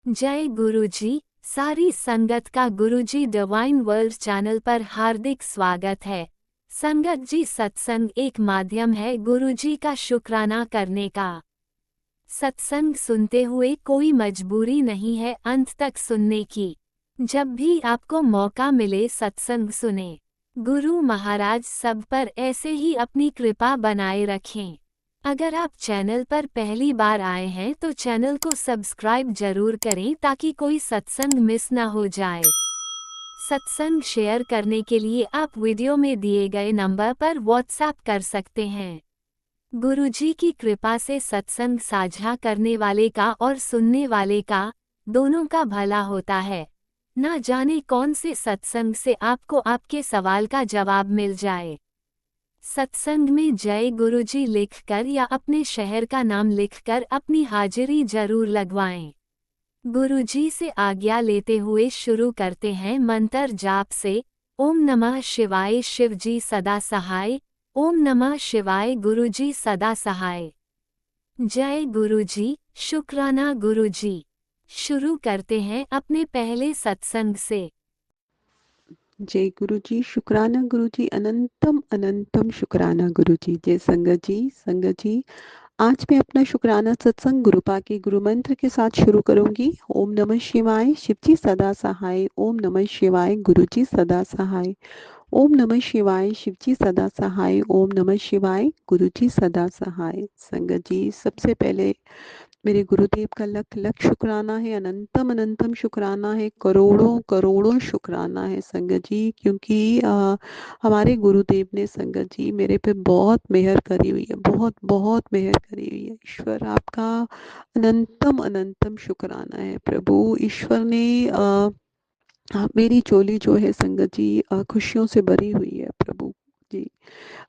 जय गुरुजी। सारी संगत का गुरुजी डिवाइन वर्ल्ड चैनल पर हार्दिक स्वागत है। संगत जी, सत्संग एक माध्यम है गुरुजी का शुक्राना करने का। सत्संग सुनते हुए कोई मजबूरी नहीं है अंत तक सुनने की। जब भी आपको मौका मिले सत्संग सुने। गुरु महाराज सब पर ऐसे ही अपनी कृपा बनाए रखें। अगर आप चैनल पर पहली बार आए हैं तो चैनल को सब्सक्राइब जरूर करें ताकि कोई सत्संग मिस ना हो जाए। सत्संग शेयर करने के लिए आप वीडियो में दिए गए नंबर पर व्हाट्सएप कर सकते हैं। गुरुजी की कृपा से सत्संग साझा करने वाले का और सुनने वाले का, दोनों का भला होता है। ना जाने कौन से सत्संग से आपको आपके सवाल का जवाब मिल जाए। सत्संग में जय गुरुजी लिखकर या अपने शहर का नाम लिखकर अपनी हाजिरी जरूर लगवाएं। गुरुजी से आज्ञा लेते हुए शुरू करते हैं मंत्र जाप से। ओम नमः शिवाय शिवजी सदा सहाय। ओम नमः शिवाय गुरुजी सदा सहाय। जय गुरुजी, शुक्राना गुरुजी। शुरू करते हैं अपने पहले सत्संग से। जय गुरु जी, शुक्राना गुरु जी, अनंतम अनंतम शुक्राना गुरु जी। जय संगत जी। संगत जी, आज मैं अपना शुक्राना सत्संग गुरुपा के गुरु मंत्र के साथ शुरू करूंगी। ओम नमः शिवाय शिवजी सदा सहाय। ओम नमः शिवाय गुरु जी सदा सहाय। ओम नमः शिवाय शिवजी सदा सहाय। ओम नमः शिवाय गुरु जी सदा सहाय। संगत जी, सबसे पहले मेरे गुरुदेव का लख लख शुक्राना है, अनंतम अनंतम शुक्राना है, करोड़ों करोड़ों शुक्राना है संगत जी, क्योंकि हमारे गुरुदेव ने संगत जी मेरे पे बहुत मेहर करी हुई है, बहुत बहुत मेहर करी हुई है। ईश्वर आपका अनंतम अनंतम शुक्राना है। प्रभु ईश्वर ने मेरी चोली जो है संगत जी खुशियों से भरी हुई है प्रभु जी।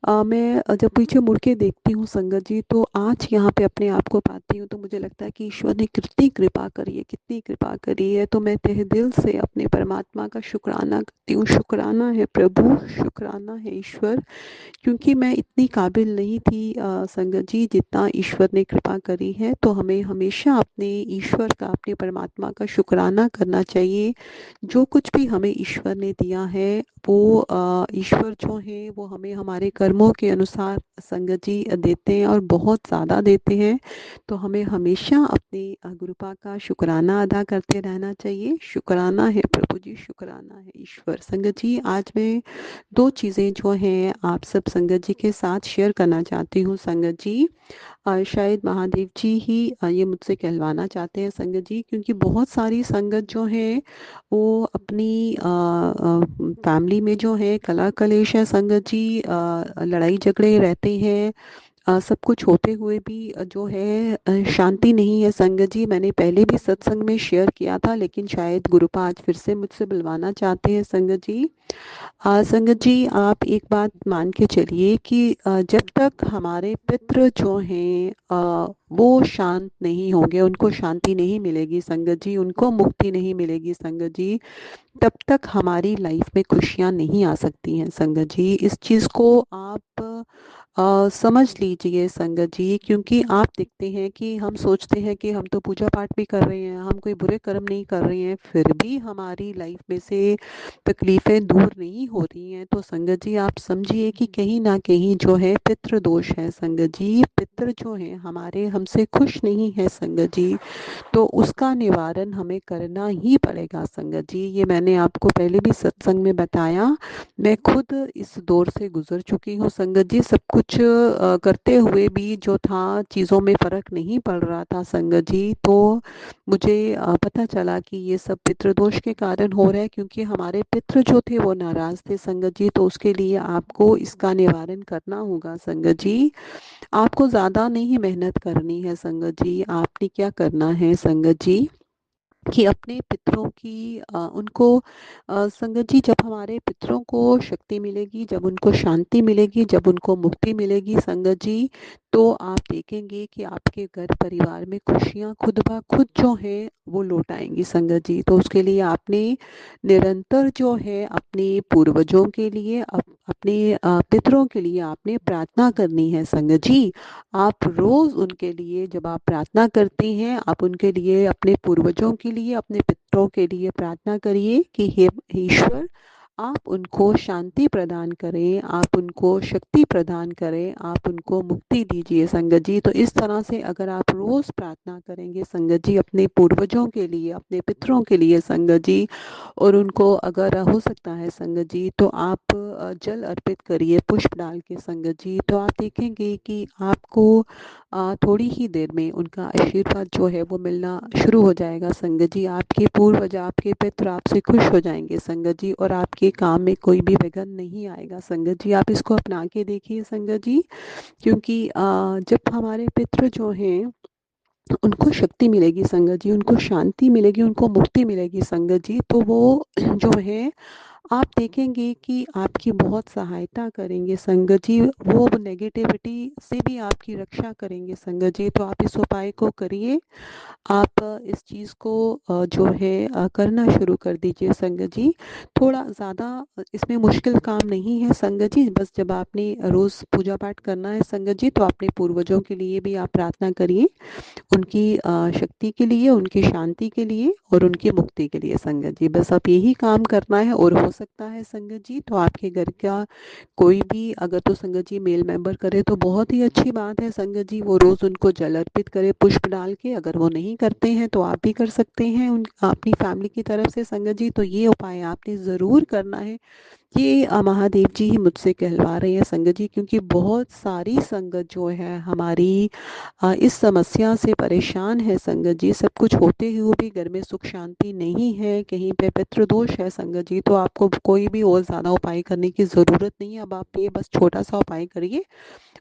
मैं जब पीछे मुड़ के देखती हूँ संगत जी, तो आज यहाँ पे अपने आप को पाती हूँ तो मुझे लगता है कि ईश्वर ने कितनी कृपा करी है, कितनी कृपा करी है। तो मैं तहे दिल से अपने परमात्मा का शुक्राना करती हूँ। शुक्राना है प्रभु, शुक्राना है ईश्वर, क्योंकि मैं इतनी काबिल नहीं थी संगत जी जितना ईश्वर ने कृपा करी है। तो हमें हमेशा अपने ईश्वर का, अपने परमात्मा का शुक्राना करना चाहिए। जो कुछ भी हमें ईश्वर ने दिया है वो ईश्वर जो है वो हमें हमारे कर्मों के अनुसार संगत जी देते हैं और बहुत ज़्यादा देते हैं। तो हमें हमेशा अपने गुरुपा का शुक्राना अदा करते रहना चाहिए। शुक्राना है प्रभु जी, शुक्राना है ईश्वर। संगत जी, आज मैं दो चीज़ें जो हैं आप सब संगत जी के साथ शेयर करना चाहती हूँ संगत जी। शायद महादेव जी ही ये मुझसे कहलवाना चाहते हैं संगत जी, क्योंकि बहुत सारी संगत जो है वो अपनी फैमिली में जो है कला कलेश है संगत जी, लड़ाई झगड़े रहते हैं। सब कुछ होते हुए भी जो है शांति नहीं है संगत जी। मैंने पहले भी सत्संग में शेयर किया था, लेकिन शायद गुरुपा आज फिर से मुझसे बुलवाना चाहते हैं संगत जी। संगत जी, आप एक बात मान के चलिए कि जब तक हमारे पितृ जो हैं वो शांत नहीं होंगे, उनको शांति नहीं मिलेगी संगत जी, उनको मुक्ति नहीं मिलेगी संगत जी, तब तक हमारी लाइफ में खुशियाँ नहीं आ सकती हैं संगत जी। इस चीज़ को आप समझ लीजिए संगत जी, क्योंकि आप देखते हैं कि हम सोचते हैं कि हम तो पूजा पाठ भी कर रहे हैं, हम कोई बुरे कर्म नहीं कर रहे हैं, फिर भी हमारी लाइफ में से तकलीफ़ें दूर नहीं हो रही हैं। तो संगत जी, आप समझिए कि कहीं ना कहीं जो है पितृ दोष है संगत जी। पितृ जो है हमारे हमसे खुश नहीं है संगत जी, तो उसका निवारण हमें करना ही पड़ेगा संगत जी। ये मैंने आपको पहले भी सत्संग में बताया। मैं खुद इस दौर से गुजर चुकी हूँ संगत जी। सब कुछ करते हुए भी जो था चीज़ों में फ़र्क नहीं पड़ रहा था संगत जी। तो मुझे पता चला कि ये सब पितृदोष के कारण हो रहा है, क्योंकि हमारे पितृ जो थे वो नाराज़ थे संगत जी। तो उसके लिए आपको इसका निवारण करना होगा संगत जी। आपको ज़्यादा नहीं मेहनत करनी है संगत जी। आपने क्या करना है संगत जी कि अपने पितरों की उनको संगत जी, जब हमारे पितरों को शक्ति मिलेगी, जब उनको शांति मिलेगी, जब उनको मुक्ति मिलेगी संगत जी, तो आप देखेंगे कि आपके घर परिवार में खुशियाँ खुद ब खुद जो है वो लौट आएंगी संगत जी। तो उसके लिए आपने निरंतर जो है अपने पूर्वजों के लिए, अपने पितरों के लिए आपने प्रार्थना करनी है संगत जी। आप रोज़ उनके लिए जब आप प्रार्थना करते हैं, आप उनके लिए, अपने पूर्वजों के लिए, अपने पितरों के लिए प्रार्थना करिए कि हे ईश्वर, आप उनको शांति प्रदान करें, आप उनको शक्ति प्रदान करें, आप उनको मुक्ति दीजिए संगत जी। तो इस तरह से अगर आप रोज़ प्रार्थना करेंगे संगत जी अपने पूर्वजों के लिए, अपने पितरों के लिए संगत जी, और उनको अगर हो सकता है संगत जी तो आप जल अर्पित करिए पुष्प डाल के संगत जी। तो आप देखेंगे कि आपको थोड़ी ही देर में उनका आशीर्वाद जो है वो मिलना शुरू हो जाएगा संगत जी। आपके पूर्वज, आपके पितर आपसे खुश हो जाएंगे संगत जी, और आपके काम में कोई भी विघ्न नहीं आएगा संगत जी। आप इसको अपना के देखिए संगत जी, क्योंकि जब हमारे पितृ जो हैं उनको शक्ति मिलेगी संगत जी, उनको शांति मिलेगी, उनको मुक्ति मिलेगी संगत जी, तो वो जो है आप देखेंगे कि आपकी बहुत सहायता करेंगे संगत जी, वो नेगेटिविटी से भी आपकी रक्षा करेंगे संगत जी। तो आप इस उपाय को करिए, आप इस चीज़ को जो है करना शुरू कर दीजिए संगत जी। थोड़ा ज़्यादा इसमें मुश्किल काम नहीं है संगत जी, बस जब आपने रोज़ पूजा पाठ करना है संगत जी तो अपने पूर्वजों के लिए भी आप प्रार्थना करिए, उनकी शक्ति के लिए, उनकी शांति के लिए और उनकी मुक्ति के लिए संगत जी। बस आप यही काम करना है, और हो सकता है संगत जी तो आपके घर का कोई भी अगर तो संगत जी मेल मेंबर करे तो बहुत ही अच्छी बात है संगत जी, वो रोज़ उनको जल अर्पित करे पुष्प डाल के। अगर वो नहीं करते हैं तो आप भी कर सकते हैं उन अपनी फैमिली की तरफ से संगत जी। तो ये उपाय आपने ज़रूर करना है। ये महादेव जी ही मुझसे कहलवा रहे हैं संगत जी, क्योंकि बहुत सारी संगत जो है हमारी इस समस्या से परेशान है संगत जी। सब कुछ होते हुए भी घर में सुख शांति नहीं है, कहीं पे पितृदोष है संगत जी। तो आपको कोई भी और ज़्यादा उपाय करने की ज़रूरत नहीं है। अब आप ये बस छोटा सा उपाय करिए,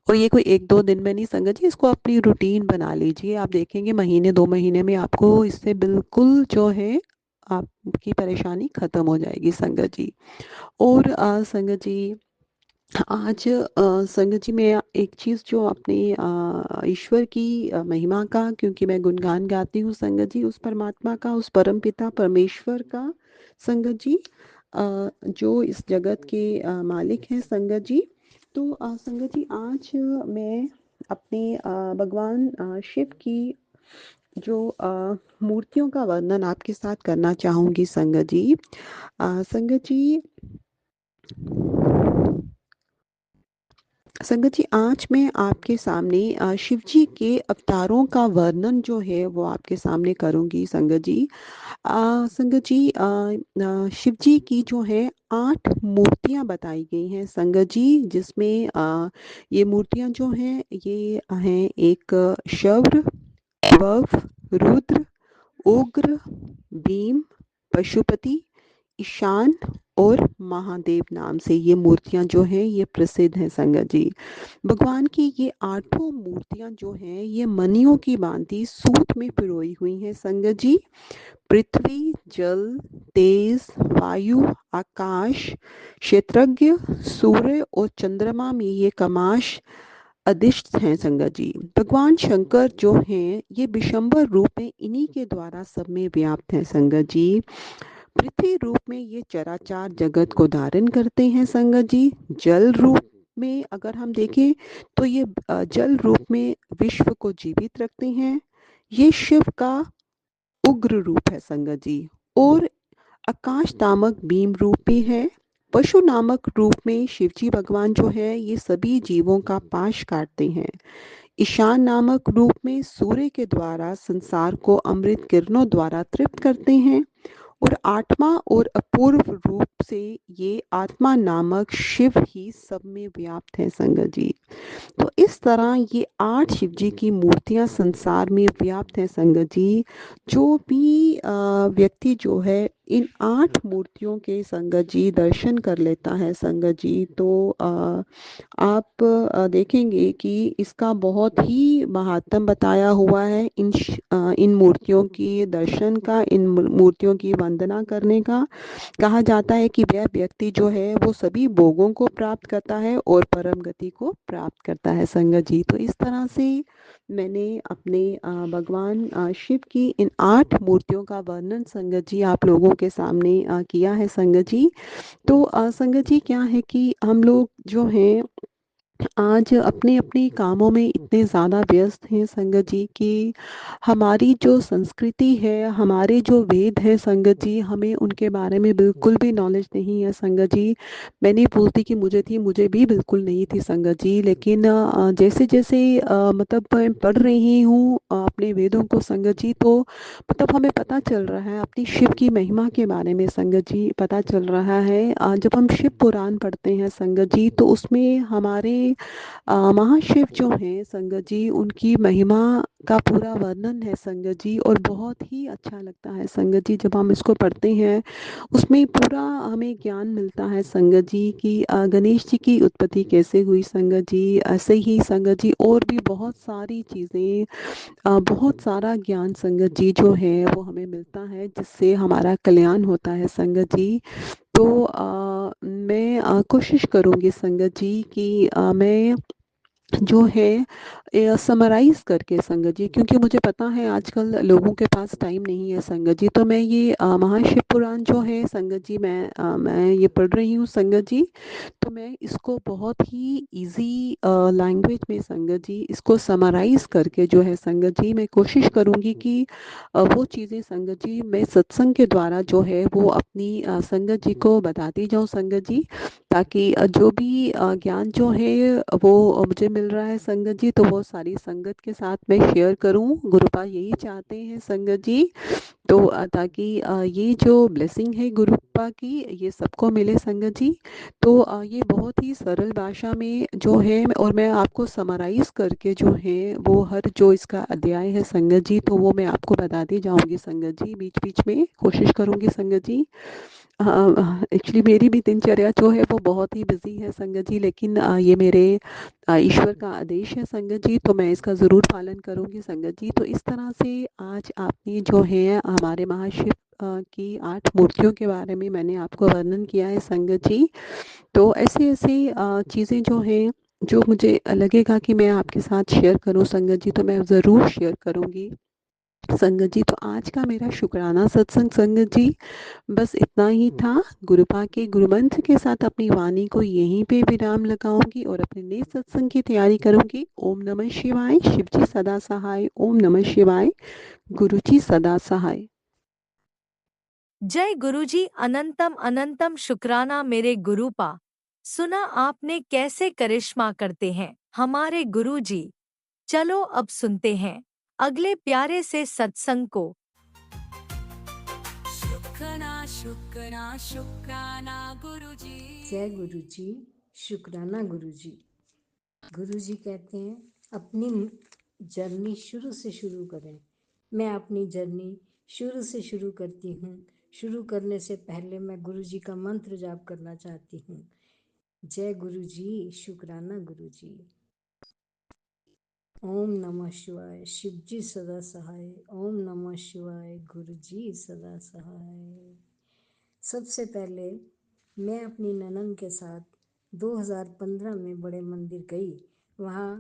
और ये कोई 1-2 दिन में नहीं संगत जी, इसको अपनी रूटीन बना लीजिए। आप देखेंगे महीने 2 महीने में आपको इससे बिल्कुल जो है आपकी परेशानी ख़त्म हो जाएगी संगत जी। और संगत जी आज संगत जी मैं एक चीज़ जो अपने ईश्वर की महिमा का, क्योंकि मैं गुणगान गाती हूँ संगत जी उस परमात्मा का, उस परम पिता परमेश्वर का संगत जी, जो इस जगत के मालिक हैं संगत जी। तो संगत जी आज मैं अपने भगवान शिव की जो मूर्तियों का वर्णन आपके साथ करना चाहूँगी संगत जी। संगत जी, संगत जी आज मैं आपके सामने शिव जी के अवतारों का वर्णन जो है वो आपके सामने करूँगी संगत जी। संगत जी शिव जी की जो है 8 मूर्तियाँ बताई गई हैं संगत जी, जिसमें ये मूर्तियाँ जो हैं ये हैं एक शौर, वव, रुद्र, उग्र, भीम, पशुपति, ईशान और महादेव नाम से ये मूर्तियाँ जो हैं ये प्रसिद्ध हैं संगत जी। भगवान की ये 8 मूर्तियाँ जो हैं ये मणियों की भांति सूत में पिरोई हुई हैं संगत जी। पृथ्वी, जल, तेज, वायु, आकाश, क्षेत्रज्ञ, सूर्य और चंद्रमा में ये कमाश अधिष्ठ हैं संगत जी। भगवान शंकर जो हैं ये विशंबर रूप में इन्हीं के द्वारा सब में व्याप्त हैं संगत जी। पृथ्वी रूप में ये चराचार जगत को धारण करते हैं संगत जी। जल रूप में अगर हम देखें तो ये जल रूप में विश्व को जीवित रखते हैं। ये शिव का उग्र रूप है संगत जी। और आकाश नामक भीम रूप भी है। पशु नामक रूप में शिवजी भगवान जो है ये सभी जीवों का पाश काटते हैं। ईशान नामक रूप में सूर्य के द्वारा संसार को अमृत किरणों द्वारा तृप्त करते हैं। और आत्मा और अपूर्व रूप से ये आत्मा नामक शिव ही सब में व्याप्त है संगत जी। तो इस तरह ये 8 शिव जी की मूर्तियां संसार में व्याप्त हैं संगत जी। जो भी व्यक्ति जो है इन 8 मूर्तियों के संगत जी दर्शन कर लेता है संगत जी, तो आप देखेंगे कि इसका बहुत ही महात्म बताया हुआ है इन मूर्तियों की दर्शन का, इन मूर्तियों की वंदना करने का। कहा जाता है कि वह व्यक्ति जो है वो सभी भोगों को प्राप्त करता है और परम गति को प्राप्त करता है संगत जी। तो इस तरह से मैंने अपने भगवान शिव की इन 8 मूर्तियों का वर्णन संगत जी आप लोगों के सामने किया है संगत जी। तो संगत जी क्या है कि हम लोग जो हैं आज अपने-अपने कामों में इतने ज़्यादा व्यस्त हैं संगत जी कि हमारी जो संस्कृति है, हमारे जो वेद हैं संगत जी, हमें उनके बारे में बिल्कुल भी नॉलेज नहीं है संगत जी। मैं नहीं बोलती कि मुझे थी, मुझे भी बिल्कुल नहीं थी संगत जी। लेकिन जैसे-जैसे मतलब मैं पढ़ रही हूँ अपने वेदों को संगत जी, तो मतलब हमें पता चल रहा है अपनी शिव की महिमा के बारे में संगत जी पता चल रहा है। जब हम शिव पुराण पढ़ते हैं संगत जी, तो उसमें हमारे महाशिव जो हैं संगत जी, उनकी महिमा का पूरा वर्णन है संगत जी, और बहुत ही अच्छा लगता है संगत जी जब हम इसको पढ़ते हैं। उसमें पूरा हमें ज्ञान मिलता है संगत जी कि गणेश जी की उत्पत्ति कैसे हुई संगत जी, ऐसे ही संगत जी और भी बहुत सारी चीज़ें, बहुत सारा ज्ञान संगत जी जो है वो हमें मिलता है, जिससे हमारा कल्याण होता है संगत जी। तो मैं कोशिश करूँगी संगत जी कि मैं जो है समराइज़ करके संगत जी, क्योंकि मुझे पता है आजकल लोगों के पास टाइम नहीं है संगत जी, तो मैं ये महाशिव पुराण जो है संगत जी, मैं ये पढ़ रही हूँ संगत जी। तो मैं इसको बहुत ही इजी लैंग्वेज में संगत जी इसको समराइज करके जो है संगत जी मैं कोशिश करूँगी कि वो चीज़ें संगत जी मैं सत्संग के द्वारा जो है वो अपनी संगत जी को बताती जाऊँ संगत जी, ताकि जो भी ज्ञान जो है वो मुझे मिल रहा है संगत जी, तो वो सारी संगत के साथ मैं शेयर करूँ। गुरुपा यही चाहते हैं संगत जी। तो ताकि ये जो ब्लेसिंग है गुरुपा की ये सबको मिले संगत जी। तो ये बहुत ही सरल भाषा में जो है, और मैं आपको समराइज करके जो है वो हर जो इसका अध्याय है संगत जी, तो वो मैं आपको बताती जाऊंगी संगत जी, बीच बीच में कोशिश करूंगी संगत जी। एक्चुअली मेरी भी दिनचर्या जो है वो बहुत ही बिजी है संगत जी, लेकिन ये मेरे ईश्वर का आदेश है संगत जी, तो मैं इसका ज़रूर पालन करूंगी संगत जी। तो इस तरह से आज आपने जो है हमारे महाशिव की 8 मूर्तियों के बारे में मैंने आपको वर्णन किया है संगत जी। तो ऐसे-ऐसे चीज़ें जो हैं, जो मुझे लगेगा कि मैं आपके साथ शेयर करूँ संगत जी, तो मैं ज़रूर शेयर करूँगी संगत जी। तो आज का मेरा शुक्राना सत्संग संगत जी बस इतना ही था। गुरुपा के गुरुमंत्र के साथ अपनी वाणी को यहीं पे विराम लगाऊंगी और अपने नए सत्संग की तैयारी करूंगी। ओम नमः शिवाय। शिव जी सदा सहाय। ओम नमः शिवाय। गुरु जी सदा सहाय। जय गुरुजी, अनंतम अनंतम शुक्राना मेरे गुरुपा। सुना आपने कैसे करिश्मा करते हैं हमारे गुरुजी। चलो अब सुनते हैं अगले प्यारे से सत्संग को। शुक्राना शुक्राना शुक्राना गुरुजी। जय गुरु जी। शुक्राना गुरु जी। गुरु जी कहते हैं अपनी जर्नी शुरू से शुरू करें। मैं अपनी जर्नी शुरू से शुरू करती हूँ। शुरू करने से पहले मैं गुरु जी का मंत्र जाप करना चाहती हूँ। जय गुरु जी। शुक्राना गुरु जी। ओम नमः शिवाय। शिव जी सदा सहाय। ओम नमः शिवाय। गुरु जी सदा सहाय। सबसे पहले मैं अपनी ननन के साथ 2015 में बड़े मंदिर गई। वहाँ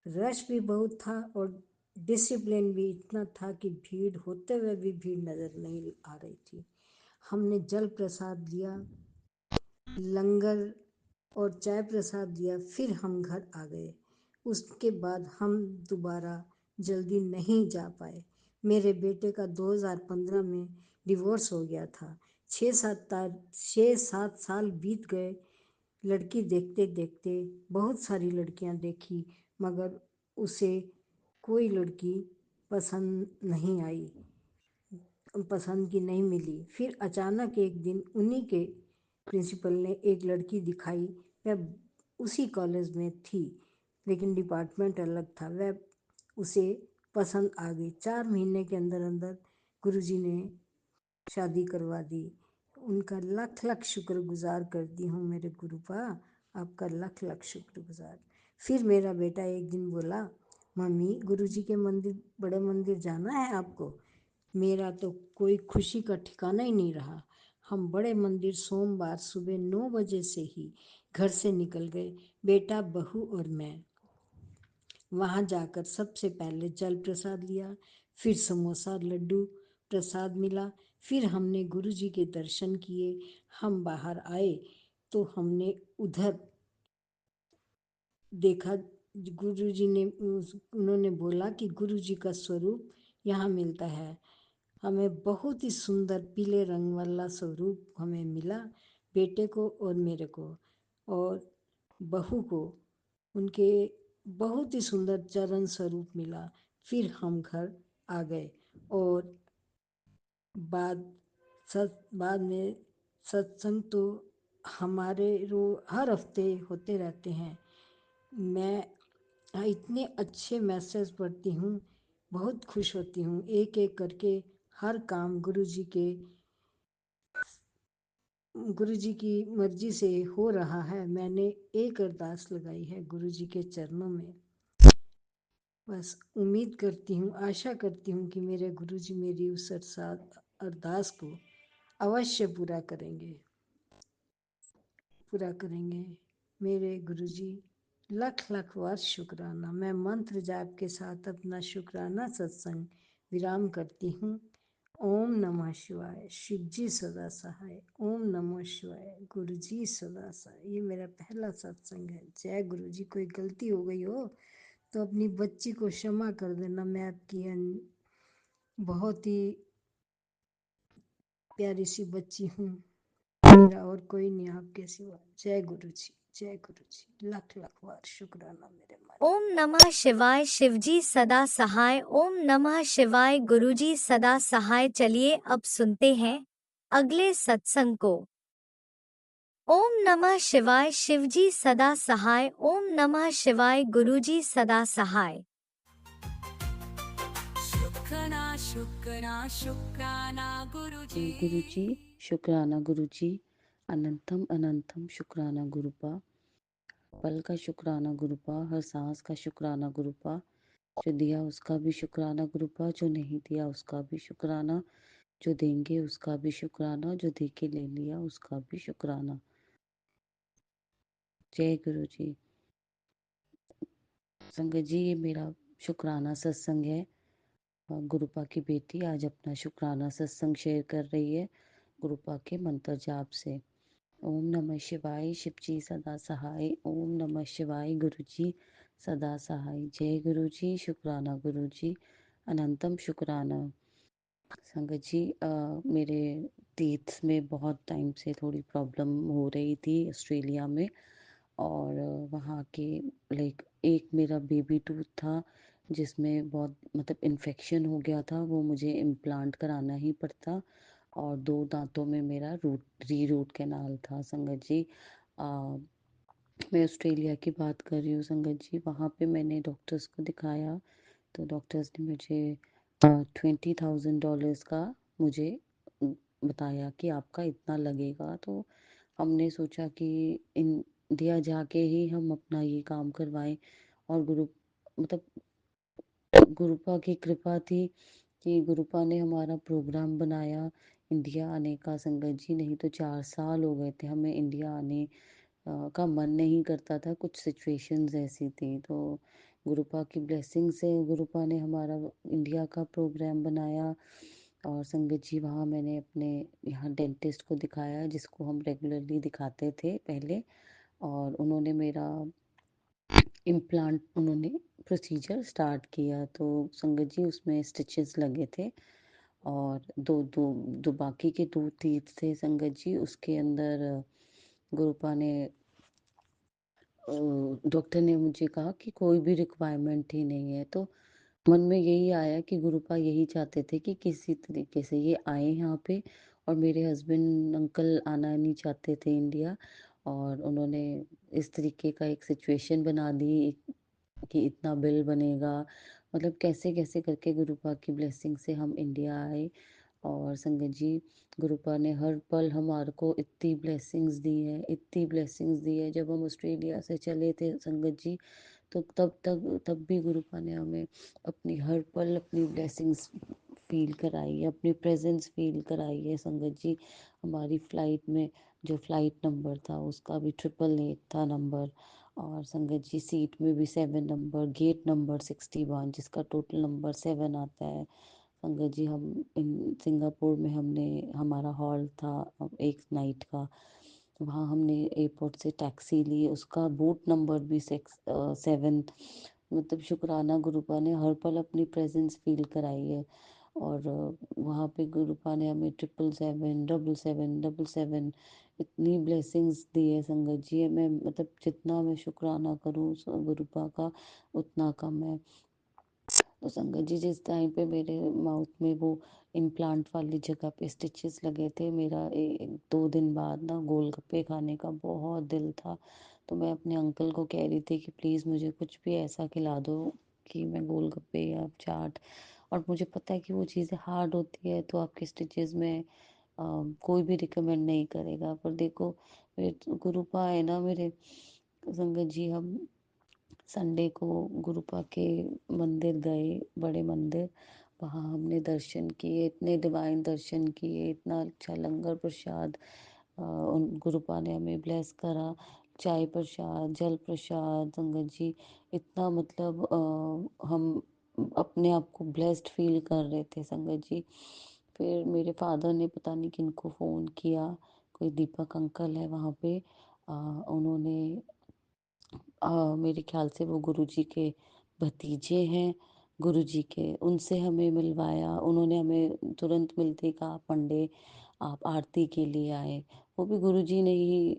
रश भी बहुत था और डिसिप्लिन भी इतना था कि भीड़ होते हुए भी भीड़ नज़र नहीं आ रही थी। हमने जल प्रसाद लिया, लंगर और चाय प्रसाद लिया, फिर हम घर आ गए। उसके बाद हम दोबारा जल्दी नहीं जा पाए। मेरे बेटे का 2015 में डिवोर्स हो गया था। 6-7 साल बीत गए। लड़की देखते देखते बहुत सारी लड़कियां देखी, मगर उसे कोई लड़की पसंद नहीं आई, पसंद की नहीं मिली। फिर अचानक एक दिन उन्हीं के प्रिंसिपल ने एक लड़की दिखाई। वह उसी कॉलेज में थी, लेकिन डिपार्टमेंट अलग था। वह उसे पसंद आ गई। 4 महीने के अंदर अंदर गुरुजी ने शादी करवा दी। उनका लख लख शुक्रगुजार करती हूँ मेरे गुरुपा, आपका लख लख शुक्रगुजार। फिर मेरा बेटा एक दिन बोला, मम्मी गुरुजी के मंदिर, बड़े मंदिर जाना है आपको? मेरा तो कोई खुशी का ठिकाना ही नहीं रहा। हम बड़े मंदिर सोमवार सुबह 9 बजे से ही घर से निकल गए, बेटा, बहू और मैं। वहाँ जाकर सबसे पहले जल प्रसाद लिया, फिर समोसा लड्डू प्रसाद मिला। फिर हमने गुरु जी के दर्शन किए। हम बाहर आए तो हमने उधर देखा, गुरुजी ने उन्होंने बोला कि गुरुजी का स्वरूप यहाँ मिलता है। हमें बहुत ही सुंदर पीले रंग वाला स्वरूप हमें मिला, बेटे को और मेरे को और बहू को। उनके बहुत ही सुंदर चरण स्वरूप मिला। फिर हम घर आ गए और बाद में सत्संग तो हमारे हर हफ्ते होते रहते हैं। मैं इतने अच्छे मैसेज पढ़ती हूँ, बहुत खुश होती हूँ। एक एक करके हर काम गुरुजी की मर्जी से हो रहा है। मैंने एक अरदास लगाई है गुरुजी के चरणों में। बस उम्मीद करती हूँ, आशा करती हूँ कि मेरे गुरुजी मेरी उस अरदास को अवश्य पूरा करेंगे। मेरे गुरुजी लख लख वर्ष शुक्राना। मैं मंत्र जाप के साथ अपना शुक्राना सत्संग विराम करती हूँ। ओम नमः शिवाय। शिव जी सदा सहाय। ओम नमः शिवाय। गुरु जी सदा सहाय। ये मेरा पहला सत्संग है। जय गुरु जी। कोई गलती हो गई हो तो अपनी बच्ची को क्षमा कर देना। मैं आपकी बहुत ही प्यारी सी बच्ची हूँ। मेरा और कोई नहीं आपके सिवा। जय गुरु जी। जय गुरु जी। लख लख बार शुक्राना मेरे मन। ओम नमः शिवाय। शिवजी सदा सहाय। ओम नमः शिवाय। गुरुजी सदा सहाय। चलिए अब सुनते हैं अगले सत्संग को। ओम नमः शिवाय। शिवजी सदा सहाय। ओम नमः शिवाय। गुरुजी सदा सहाय। शुक्राना शुक्राना शुक्राना गुरुजी गुरुजी शुक्राना गुरुजी अनंतम अनंतम शुक्राना गुरुपा। पल का शुक्राना गुरुपा, हर सांस का शुक्राना गुरुपा। जो दिया उसका भी शुक्राना गुरुपा, जो नहीं दिया उसका भी शुक्राना, जो देंगे उसका भी शुक्राना, जो दे के ले लिया उसका भी शुक्राना। जय गुरुजी। संगत जी, ये मेरा शुक्राना सत्संग है। गुरुपा की बेटी आज अपना शुक्राना सत्संग शेयर कर रही है गुरुपा के मंत्र जाप से। ओम नमः शिवाय। शिवजी सदा सहाय। ओम नमः शिवाय। गुरुजी सदा सहाय। जय गुरुजी। शुक्राना गुरुजी। अनंतम शुक्राना। संगत जी, मेरे टीथ में बहुत टाइम से थोड़ी प्रॉब्लम हो रही थी ऑस्ट्रेलिया में। और वहाँ के लाइक एक मेरा बेबी टूथ था जिसमें बहुत मतलब इन्फेक्शन हो गया था, वो मुझे इम्प्लांट कराना ही पड़ता। और 2 दांतों में मेरा रूट कैनाल था संगत जी। मैं ऑस्ट्रेलिया की बात कर रही हूँ संगत जी। वहाँ पे मैंने डॉक्टर्स को दिखाया तो डॉक्टर्स ने मुझे $20,000 का मुझे बताया कि आपका इतना लगेगा। तो हमने सोचा कि इंडिया जाके ही हम अपना ये काम करवाएं। और मतलब गुरुपा की कृपा थी कि गुरुपा ने हमारा प्रोग्राम बनाया इंडिया आने का संगत जी। नहीं तो 4 साल हो गए थे हमें इंडिया आने का मन नहीं करता था, कुछ सिचुएशंस ऐसी थी। तो गुरुपा की ब्लेसिंग से गुरुपा ने हमारा इंडिया का प्रोग्राम बनाया। और संगत जी, वहाँ मैंने अपने यहाँ डेंटिस्ट को दिखाया जिसको हम रेगुलरली दिखाते थे पहले। और उन्होंने मेरा इम्प्लांट प्रोसीजर स्टार्ट किया। तो संगत जी, उसमें स्टिचेस लगे थे और दो बाकी के 2 टीथ थे संगत जी। उसके अंदर गुरुपा ने डॉक्टर ने मुझे कहा कि कोई भी रिक्वायरमेंट ही नहीं है। तो मन में यही आया कि गुरुपा यही चाहते थे कि किसी तरीके से ये आए यहाँ पे। और मेरे हस्बैंड अंकल आना नहीं चाहते थे इंडिया। और उन्होंने इस तरीके का एक सिचुएशन बना दी कि इतना बिल बनेगा। मतलब कैसे कैसे करके गुरुपा की ब्लेसिंग से हम इंडिया आए। और संगत जी, गुरुपा ने हर पल हमारे को इतनी ब्लेसिंग्स दी है, इतनी ब्लेसिंग्स दी है। जब हम ऑस्ट्रेलिया से चले थे संगत जी, तो तब भी गुरुपा ने हमें अपनी हर पल अपनी ब्लेसिंग्स फील कराई है, अपनी प्रेजेंस फील कराई है संगत जी। हमारी फ़्लाइट में जो फ़्लाइट नंबर था उसका भी 888 था नंबर। और संगत जी, सीट में भी 7 नंबर, गेट नंबर 61 जिसका टोटल नंबर 7 आता है। संगत जी, हम इन सिंगापुर में हमने हमारा हॉल था एक नाइट का। वहाँ हमने एयरपोर्ट से टैक्सी ली, उसका बूट नंबर भी 7। मतलब शुक्राना गुरुपा ने हर पल अपनी प्रेजेंस फील कराई है। और वहाँ पे गुरुपा ने हमें 777, 777, 777 इतनी ब्लेसिंग्स दी है संगत जी। मैं मतलब जितना मैं शुक्राना करूँ गुरुपा का उतना कम है। तो संगत जी जिस टाइम पे मेरे माउथ में वो इम्प्लांट वाली जगह पे स्टिचेस लगे थे, मेरा 2 दिन बाद ना गोलगप्पे खाने का बहुत दिल था। तो मैं अपने अंकल को कह रही थी कि प्लीज़ मुझे कुछ भी ऐसा खिला दो कि मैं गोलगप्पे या चाट। और मुझे पता है कि वो चीज़ें हार्ड होती है तो आपके स्टिचेस में कोई भी रिकमेंड नहीं करेगा। पर देखो मेरे गुरुपा है ना मेरे संगत जी, हम संडे को गुरुपा के मंदिर गए, बड़े मंदिर। वहाँ हमने दर्शन किए, इतने डिवाइन दर्शन किए, इतना अच्छा लंगर प्रसाद उन गुरुपा ने हमें ब्लेस करा। चाय प्रसाद, जल प्रसाद संगत जी, इतना मतलब हम अपने आप को ब्लेस्ड फील कर रहे थे संगत जी। फिर मेरे फादर ने पता नहीं किनको फ़ोन किया, कोई दीपक अंकल है वहाँ पे, उन्होंने मेरे ख्याल से वो गुरुजी के भतीजे हैं, गुरुजी के, उनसे हमें मिलवाया। उन्होंने हमें तुरंत मिलते ही कहा पंडे आप आरती के लिए आए। वो भी गुरुजी ने ही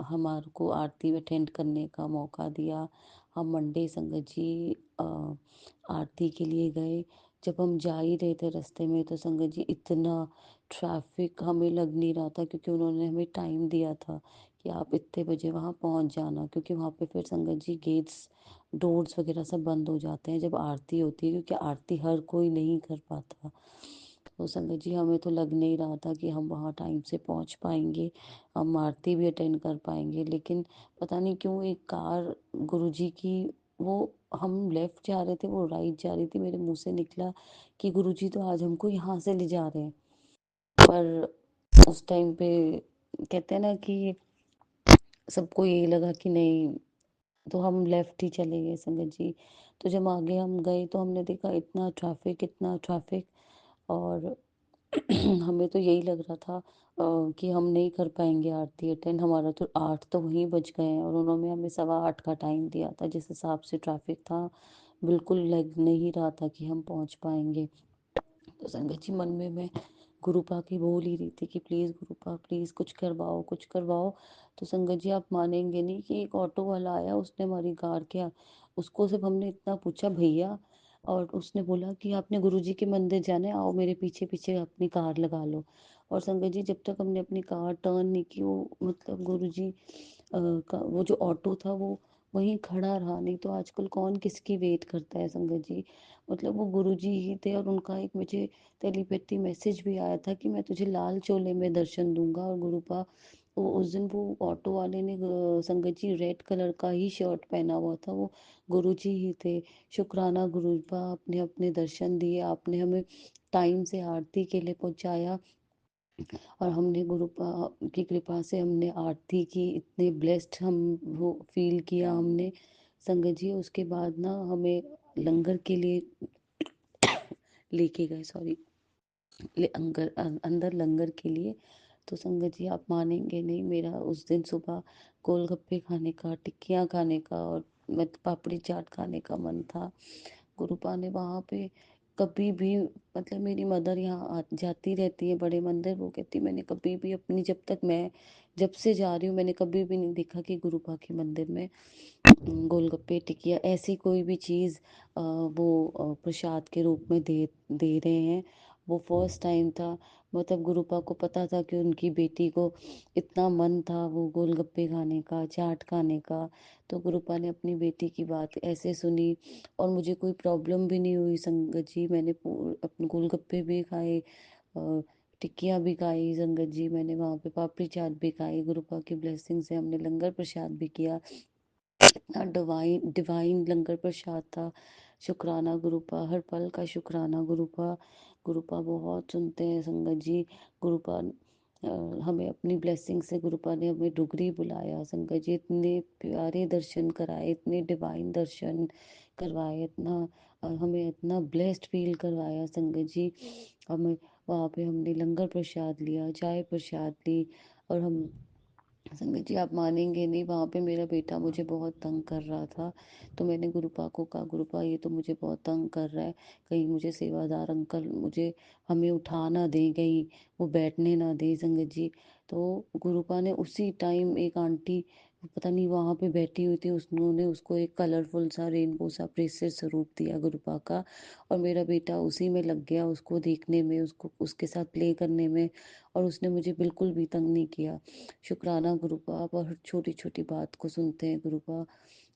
हमारे को आरती अटेंड करने का मौका दिया। हम मंडे संगत जी आरती के लिए गए। जब हम जा ही रहे थे रास्ते में तो संगत जी इतना ट्रैफिक हमें लग नहीं रहा था, क्योंकि उन्होंने हमें टाइम दिया था कि आप इतने बजे वहाँ पहुँच जाना, क्योंकि वहाँ पे फिर संगत जी गेट्स डोर्स वगैरह सब बंद हो जाते हैं जब आरती होती है, क्योंकि आरती हर कोई नहीं कर पाता। तो संगत जी हमें तो लग नहीं रहा था कि हम वहाँ टाइम से पहुँच पाएंगे, हम आरती भी अटेंड कर पाएंगे। लेकिन पता नहीं क्यों एक कार गुरुजी की, वो हम लेफ्ट जा रहे थे वो राइट जा रही थी, मेरे मुंह से निकला कि गुरुजी तो आज हमको यहाँ से ले जा रहे हैं। पर उस टाइम पे कहते हैं ना कि सबको यही लगा कि नहीं, तो हम लेफ्ट ही चले गए संगत जी। तो जब आगे हम गए तो हमने देखा इतना ट्रैफिक, इतना ट्रैफिक। और हमें तो यही लग रहा था कि हम नहीं कर पाएंगे आरती अटेंड। हमारा तो 8 तो वहीं बज गए हैं और उन्होंने हमें 8:15 का टाइम दिया था। जिस हिसाब से ट्रैफिक था बिल्कुल लग नहीं रहा था कि हम पहुंच पाएंगे। तो संगत जी मन में मैं गुरुपा की बोल ही रही थी कि प्लीज़ गुरुपा प्लीज़ कुछ करवाओ, कुछ करवाओ। तो संगत जी आप मानेंगे नहीं कि एक ऑटो वाला आया, उसने हमारी कार क्या, उसको सिर्फ हमने इतना पूछा भैया, और उसने बोला कि आपने गुरुजी के मंदिर जाना है, आओ मेरे पीछे पीछे अपनी कार लगा लो। और संगत जी जब तक हमने अपनी कार टर्न नहीं की, वो मतलब गुरुजी का वो जो ऑटो था वो वहीं खड़ा रहा। नहीं तो आजकल कौन किसकी वेट करता है संगत जी। मतलब वो गुरुजी ही थे, और उनका एक मुझे टेलीपैथी मैसेज भी आया था कि मैं तुझे लाल चोले में दर्शन दूंगा। और गुरुपा वो उस दिन वो ऑटो वाले ने संगत जी रेड कलर का ही शर्ट पहना हुआ था, वो गुरुजी ही थे। शुक्राना गुरुपा, आपने अपने दर्शन दिए, आपने हमें टाइम से आरती के लिए पहुंचाया। और हमने गुरुपा की कृपा से हमने आरती की, इतने ब्लेस्ड हम वो फील किया हमने संगत जी। उसके बाद ना हमें लंगर के लिए लेके गए, सॉरी, अंदर लंगर के लिए। तो संगत जी आप मानेंगे नहीं, मेरा उस दिन सुबह गोलगप्पे खाने का, टिक्कियाँ खाने का और पापड़ी चाट खाने का मन था। गुरुपा ने वहाँ पे कभी भी, मतलब मेरी मदर यहाँ जाती रहती है बड़े मंदिर, वो कहती मैंने कभी भी अपनी, जब से जा रही हूँ मैंने कभी भी नहीं देखा कि गुरुपा के मंदिर में गोलगप्पे टिकिया ऐसी कोई भी चीज़ वो प्रसाद के रूप में दे दे रहे हैं। वो फर्स्ट टाइम था। मतलब गुरुपा को पता था कि उनकी बेटी को इतना मन था वो गोलगप्पे खाने का, चाट खाने का। तो गुरुपा ने अपनी बेटी की बात ऐसे सुनी, और मुझे कोई प्रॉब्लम भी नहीं हुई संगत जी। मैंने अपने गोलगप्पे भी खाए, और टिक्कियाँ भी खाई संगत जी। मैंने वहाँ पे पापड़ी चाट भी खाई। गुरुपा की ब्लेसिंग से हमने लंगर प्रसाद भी किया। इतना डिवाइन डिवाइन लंगर प्रसाद था। शुक्राना गुरुपा, हर पल का शुक्राना गुरुपा। गुरुपा बहुत सुनते हैं संगत जी। गुरुपा हमें अपनी ब्लेसिंग से गुरुपा ने हमें डुगरी बुलाया संगत जी। इतने प्यारे दर्शन कराए, इतने डिवाइन दर्शन करवाए, इतना हमें इतना ब्लेस्ड फील करवाया संगत जी। हमें वहाँ पे हमने लंगर प्रसाद लिया, चाय प्रसाद ली, और हम संगत जी आप मानेंगे नहीं, वहाँ पे मेरा बेटा मुझे बहुत तंग कर रहा था। तो मैंने गुरुपा को कहा, गुरुपा ये तो मुझे बहुत तंग कर रहा है, कहीं मुझे सेवादार अंकल मुझे हमें उठा ना दें, कहीं वो बैठने ना दें संगत जी। तो गुरुपा ने उसी टाइम, एक आंटी पता नहीं वहाँ पे बैठी हुई थी, उन्होंने उसको एक कलरफुल सा रेनबो सा ब्रेसलेट स्वरूप दिया गुरुपा का, और मेरा बेटा उसी में लग गया, उसको देखने में, उसको उसके साथ प्ले करने में, और उसने मुझे बिल्कुल भी तंग नहीं किया। शुक्राना गुरुपा, आप हर छोटी छोटी बात को सुनते हैं गुरुपा,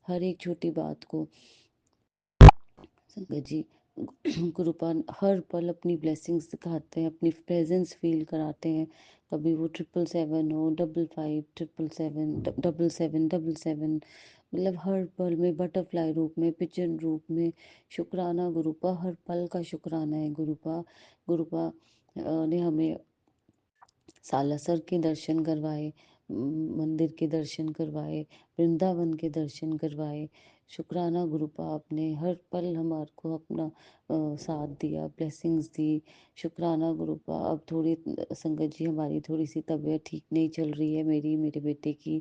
हर एक छोटी बात को संगत जी। गुरुपा हर पल अपनी ब्लेसिंग्स दिखाते हैं, अपनी प्रेजेंस फील कराते हैं। कभी वो 777 हो, 55 777, 77 777, मतलब हर पल में बटरफ्लाई रूप में, पिजन रूप में। शुक्राना गुरुपा, हर पल का शुक्राना है गुरुपा। गुरुपा ने हमें सालासर के दर्शन करवाए, मंदिर के दर्शन करवाए, वृंदावन के दर्शन करवाए। शुक्राना गुरुपा, आपने हर पल हमारे को अपना साथ दिया, ब्लेसिंग्स दी। शुक्राना गुरुपा। अब थोड़ी संगत जी हमारी थोड़ी सी तबीयत ठीक नहीं चल रही है, मेरे बेटे की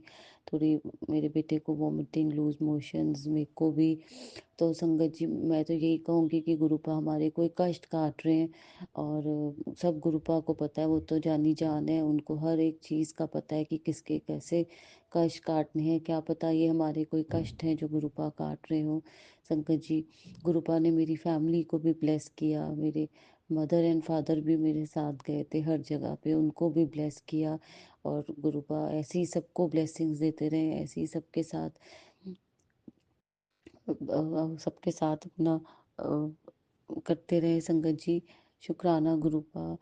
थोड़ी, मेरे बेटे को वॉमिटिंग, लूज मोशंस, मेरे को भी। तो संगत जी मैं तो यही कहूँगी कि गुरुपा हमारे कोई कष्ट काट रहे हैं, और सब गुरुपा को पता है, वो तो जानी जान है, उनको हर एक चीज़ का पता है कि किसके कैसे कष्ट काटने हैं। क्या पता ये हमारे कोई कष्ट हैं जो गुरुपा काट रहे हो संगत जी। गुरुपा ने मेरी फैमिली को भी ब्लेस किया, मेरे मदर एंड फादर भी मेरे साथ गए थे हर जगह पे, उनको भी ब्लेस किया। और गुरुपा ऐसे ही सबको ब्लेसिंग्स देते रहे, ऐसे ही सबके साथ सबके साथ अपना करते रहे संगत जी। शुक्राना गुरुपा।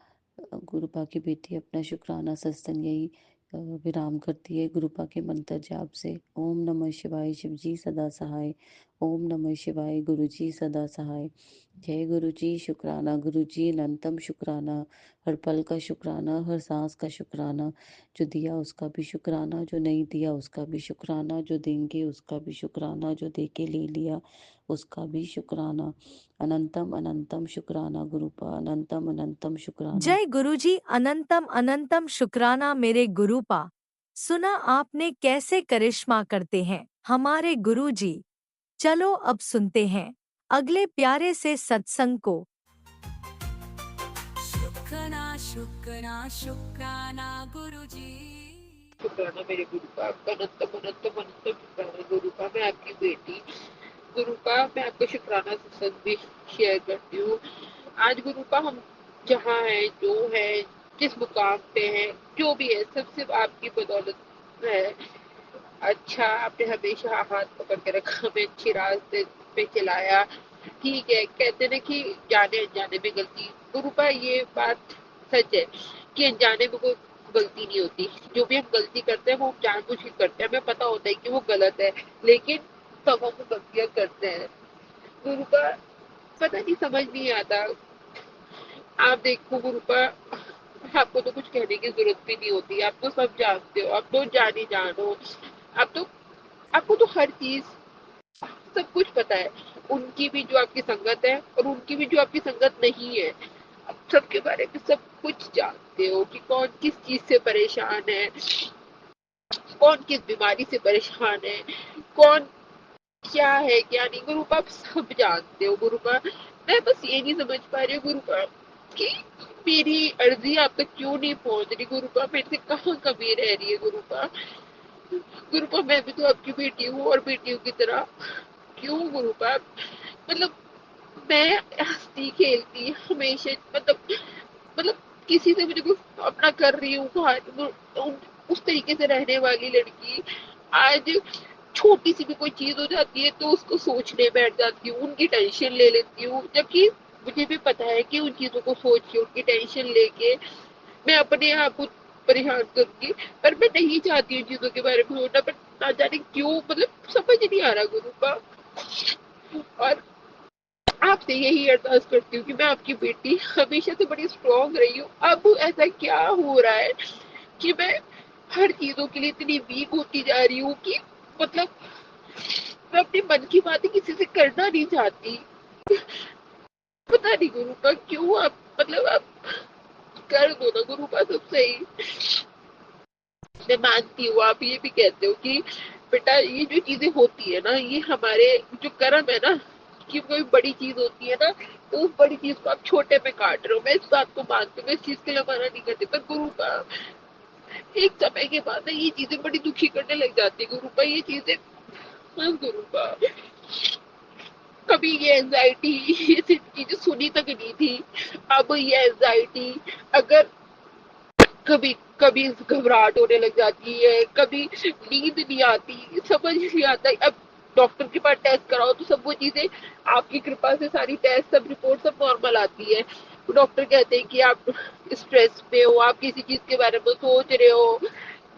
गुरुपा की बेटी अपना शुक्राना सत्संग यही विराम करती है गुरुपा के मंत्र जाप से। ओम नमः शिवाय, शिव जी सदा सहाय। ओम नमः शिवाय, गुरु जी सदा सहाय। जय गुरु जी। शुक्राना गुरु जी, अनंतम शुक्राना, हर पल का शुक्राना, हर सांस का शुक्राना। जो दिया उसका भी शुक्राना, जो नहीं दिया उसका भी शुक्राना, जो देंगे उसका भी शुक्राना, जो दे के ले लिया उसका भी शुक्राना। अनंतम अनंतम शुक्राना गुरुपा, अनंतम अनंतम शुक्राना। जय गुरुजी, अनंतम अनंतम शुक्राना मेरे गुरुपा। सुना आपने कैसे करिश्मा करते हैं हमारे गुरुजी। चलो अब सुनते हैं अगले प्यारे से सत्संग को। शुक्राना शुक्राना शुक्राना गुरुजी। शुक्राना मेरे गुरु का, आपका अनंतम अनंतम अनंतम शुक्राना गुरु का। मैं आपकी बेटी गुरु का, मैं आपको शुक्राना सत्संग भी शेयर करती हूँ। आज गुरु का हम जहाँ है, जो है, जिस मुकाम पे है, जो भी है, सब सिर्फ आपकी बदौलत है। अच्छा, आपने हमेशा हाथ पकड़ के रखा, हमें अच्छी रास्ते पे चलाया। ठीक है, कहते ना कि जाने अनजाने में गलती, गुरु का ये बात सच है कि अनजाने में कोई गलती नहीं होती। जो भी हम गलती करते हैं वो जानबूझ के करते हैं, हमें पता होता है कि वो गलत है, लेकिन तब हम गलतियां करते हैं। गुरु का पता नहीं, समझ नहीं आता। आप देखो गुरु का, आपको तो कुछ कहने की जरूरत भी नहीं होती, आप तो सब जानते हो, आप तो जानी जानो, आप तो, आपको तो हर चीज, सब कुछ पता है। उनकी भी जो आपकी संगत है और उनकी भी जो आपकी संगत नहीं है, आप सबके बारे में सब कुछ जानते हो कि कौन किस चीज से परेशान है, कौन किस बीमारी से परेशान है, कौन क्या है क्या नहीं। गुरुपा आप सब जानते हो गुरुपा। मैं बस ये नहीं समझ पा रही हूँ गुरुपा कि मेरी अर्जी आप तक क्यों नहीं पहुंच रही गुरुपा, मेरे से कहाँ कमी रह रही है गुरुपा। गुरुपा मैं भी तो आपकी बेटी हूँ, और बेटियों की तरह क्यों गुरुपा, मतलब मैं हंसती खेलती हमेशा, मतलब किसी से मुझे कुछ अपना कर रही हूँ, उस तरीके से रहने वाली लड़की आज छोटी सी भी कोई चीज हो जाती है तो उसको सोचने बैठ जाती हूँ, उनकी टेंशन ले लेती हूँ, जबकि मुझे भी पता है कि उन चीजों को सोच के, उनकी टेंशन लेके मैं अपने आप को परेशान करूंगी। पर मैं नहीं चाहती उन चीजों के बारे में सोचना, पर ना जाने क्यों, मतलब समझ नहीं आ रहा गुरु का। और आपसे यही अरदास करती हूँ कि मैं आपकी बेटी हमेशा से बड़ी स्ट्रांग रही हूँ, अब ऐसा क्या हो रहा है कि मैं हर चीजों के लिए इतनी वीक होती जा रही हूँ कि मतलब मैं अपने मन की बातें किसी से करना नहीं चाहती। पता नहीं गुरु का क्यों, आप मतलब आप कर दो ना गुरु का सब सही। मैं मानती हूँ, आप ये भी कहते हो कि बेटा ये जो चीजें होती है ना, ये हमारे जो कर्म है ना, कि कोई बड़ी चीज होती है ना, तो उस बड़ी चीज को आप छोटे में काट रहे हो। मैं इस बात को मानती हूँ, मैं इस चीज के लिए मना नहीं करती, पर गुरु का एक समय के बाद ना ये चीजें बड़ी दुखी करने लग जाती है। गुरु का ये चीजें, हाँ गुरु का, कभी ये एंजाइटी, ये चीजें सुनी तक नहीं थी, अब ये एंजाइटी, अगर कभी कभी घबराहट होने लग जाती है, कभी नींद नहीं आती, समझ नहीं आता। अब डॉक्टर के पास टेस्ट कराओ तो सब वो चीजें, आपकी कृपा से सारी टेस्ट, सब रिपोर्ट सब नॉर्मल आती है। डॉक्टर कहते हैं कि आप स्ट्रेस में हो, आप किसी चीज के बारे में सोच रहे हो।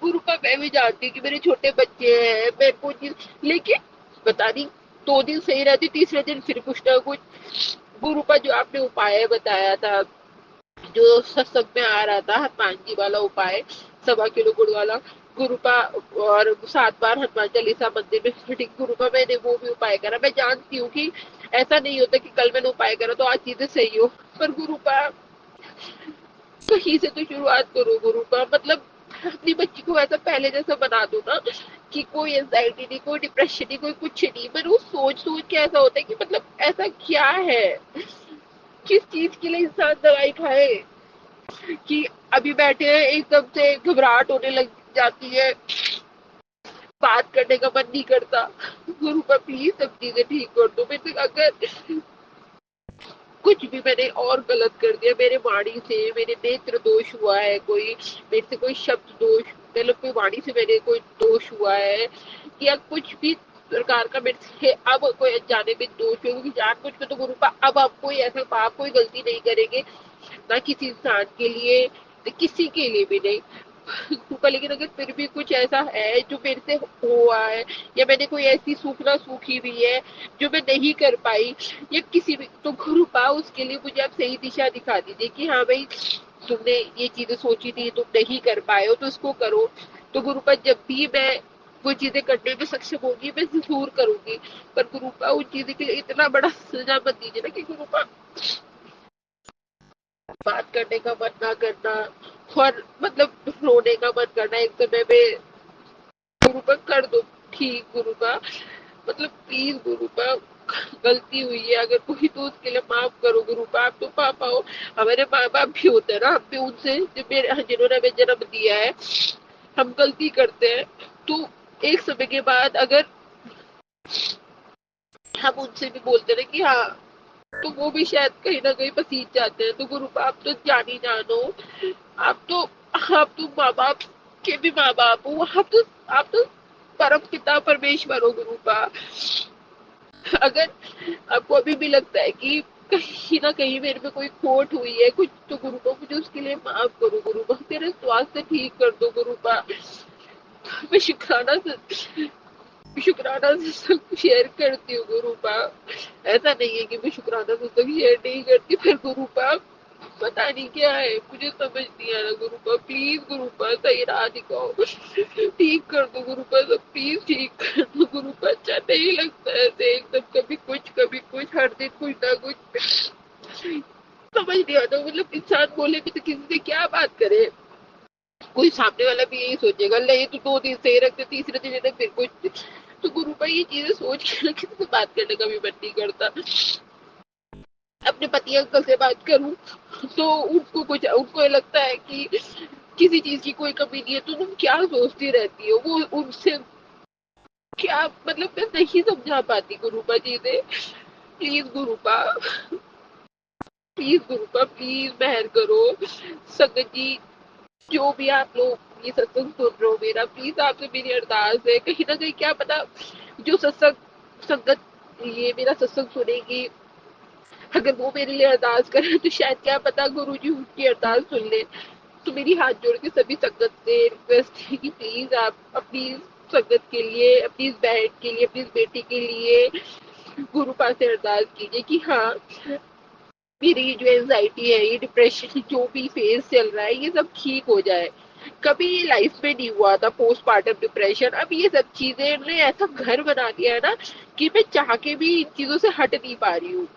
गुरु का मैं भी जानती हूँ कि मेरे छोटे बच्चे हैं, मैं को चीज, लेकिन पता नहीं 2 दिन सही रहती, तीसरे दिन फिर कुछ ना कुछ। गुरु का जो आपने उपाय बताया था, जो सत्संग में आ रहा था, हनुमान जी वाला उपाय, 1.25 किलो गुड़ वाला, गुरु का, और 7 बार हनुमान चालीसा मंदिर में फिटिंग, गुरु का मैंने वो भी उपाय करा। मैं जानती हूँ कि ऐसा नहीं होता कि कल मैंने उपाय करा तो आज चीजें सही हो, पर गुरु का कहीं से तो शुरुआत करो। गुरु का मतलब अपनी बच्ची को ऐसा पहले जैसा बना दो ना, कि कोई एंजाइटी नहीं, कोई डिप्रेशन नहीं, कोई कुछ नहीं। पर वो सोच सोच के ऐसा होता है कि मतलब ऐसा क्या है, किस चीज के लिए इंसान दवाई खाए, कि अभी बैठे हैं एकदम से घबराहट होने लग जाती है, बात करने का मन नहीं करता। गुरु का प्लीज सब चीजें ठीक कर दो। मेरे से अगर कुछ भी मैंने और गलत कर दिया, मेरे वाणी से मेरे नेत्र दोष हुआ है, कोई मेरे से कोई शब्द दोष, मतलब कोई वाणी से मेरे कोई दोष हुआ है, या कुछ भी प्रकार का मेरे से अब कोई अनजाने में दोष हो, क्योंकि जानबूझ के तो गुरु का अब आप कोई ऐसा पाप कोई गलती नहीं करेंगे, ना किसी इंसान के लिए, किसी के लिए भी नहीं। लेकिन अगर फिर भी कुछ ऐसा है जो मेरे से हुआ है, या मैंने कोई ऐसी सूखना सूखी भी है जो मैं नहीं कर पाई, या किसी भी, तो गुरु पा उसके लिए मुझे आप सही दिशा दिखा दीजिए कि हाँ भाई, तुमने ये चीजें सोची थी, तुम नहीं कर पाए हो, तो इसको करो। तो गुरु पा जब भी मैं वो चीजें करने में सक्षम होगी, मैं जरूर करूंगी। पर गुरु पा उन चीजों के लिए इतना बड़ा सजा मत दीजिए ना, कि गुरु पा बात करने का मन ना करना, और मतलब रोने का मन करना एक समय में। गुरु का कर दो ठीक, गुरु का मतलब प्लीज गुरु का, गलती हुई है अगर कोई तो उसके लिए माफ करो। गुरु का आप तो पापा हो, हमारे माँ बाप भी होते हैं ना, हम भी उनसे, जिन्होंने हमें जन्म दिया है, हम गलती करते हैं, तो एक समय के बाद अगर हम उनसे भी बोलते हैं कि हाँ, तो वो भी शायद कहीं ना कहीं पसीज जाते हैं। तो गुरु आप तो जान ही जानो, आप तो माँ बाप के भी माँ बाप हो, आप तो परम पिता परमेश्वर हो। गुरु का अगर आपको अभी भी लगता है कि कहीं ना कहीं मेरे में कोई खोट हुई है कुछ, तो गुरु को मुझे उसके लिए माफ करो। गुरु का तेरे स्वास्थ्य ठीक कर दो। गुरु का मैं शुक्राना से सब शेयर करती हूँ। गुरु पा ऐसा नहीं है कि मैं शुक्राना से सब शेयर नहीं करती, पर गुरु पा पता नहीं क्या है, मुझे समझ नहीं आ रहा। गुरु पा प्लीज, गुरु पा सही राह दिखाओ, ठीक कर दो। गुरु पा सब प्लीज ठीक कर दो। गुरु पा अच्छा नहीं लगता है ऐसे एकदम, कभी कुछ हर दिन कुछ ना कुछ, समझ नहीं आता। मतलब इंसान बोले भी तो किसी से क्या बात करे, कोई सामने वाला भी यही सोचेगा, ले तो 2 दिन सही रखते, तीसरे दिन इन्हें फिर कुछ। तो गुरु भाई ये चीजें सोच के ना किसी से बात करने का भी मन नहीं करता। अपने पति अंकल से बात करूं तो उनको लगता है कि किसी चीज की कोई कमी नहीं है, तो तुम क्या सोचती रहती हो, वो उनसे क्या मतलब, मैं नहीं समझा पाती गुरुपा चीजें। प्लीज गुरुपा, प्लीज गुरुपा, प्लीज मेहर करो। संगत जी, जो भी आप लोग ये सत्संग सुन रहे हो मेरा, प्लीज आपसे मेरी अरदास है, कहीं ना कहीं क्या पता जो सत्संग संगत ये मेरा सत्संग सुनेगी, अगर वो मेरे लिए अरदास करे तो शायद क्या पता गुरु जी उनकी अरदास सुन ले। तो मेरी हाथ जोड़ के सभी संगत से रिक्वेस्ट है कि प्लीज आप अपनी संगत के लिए, अपनी इस बहन के लिए, अपनी इस बेटी के लिए गुरु पास से अरदास कीजिए कि हाँ, मेरी ये जो एंजाइटी है, ये डिप्रेशन जो भी फेज चल रहा है, ये सब ठीक हो जाए। कभी लाइफ में नहीं हुआ था पोस्टमार्टम डिप्रेशन, अब ये सब चीजें ने ऐसा घर बना दिया है ना, कि मैं चाह के भी इन चीजों से हट नहीं पा रही हूँ।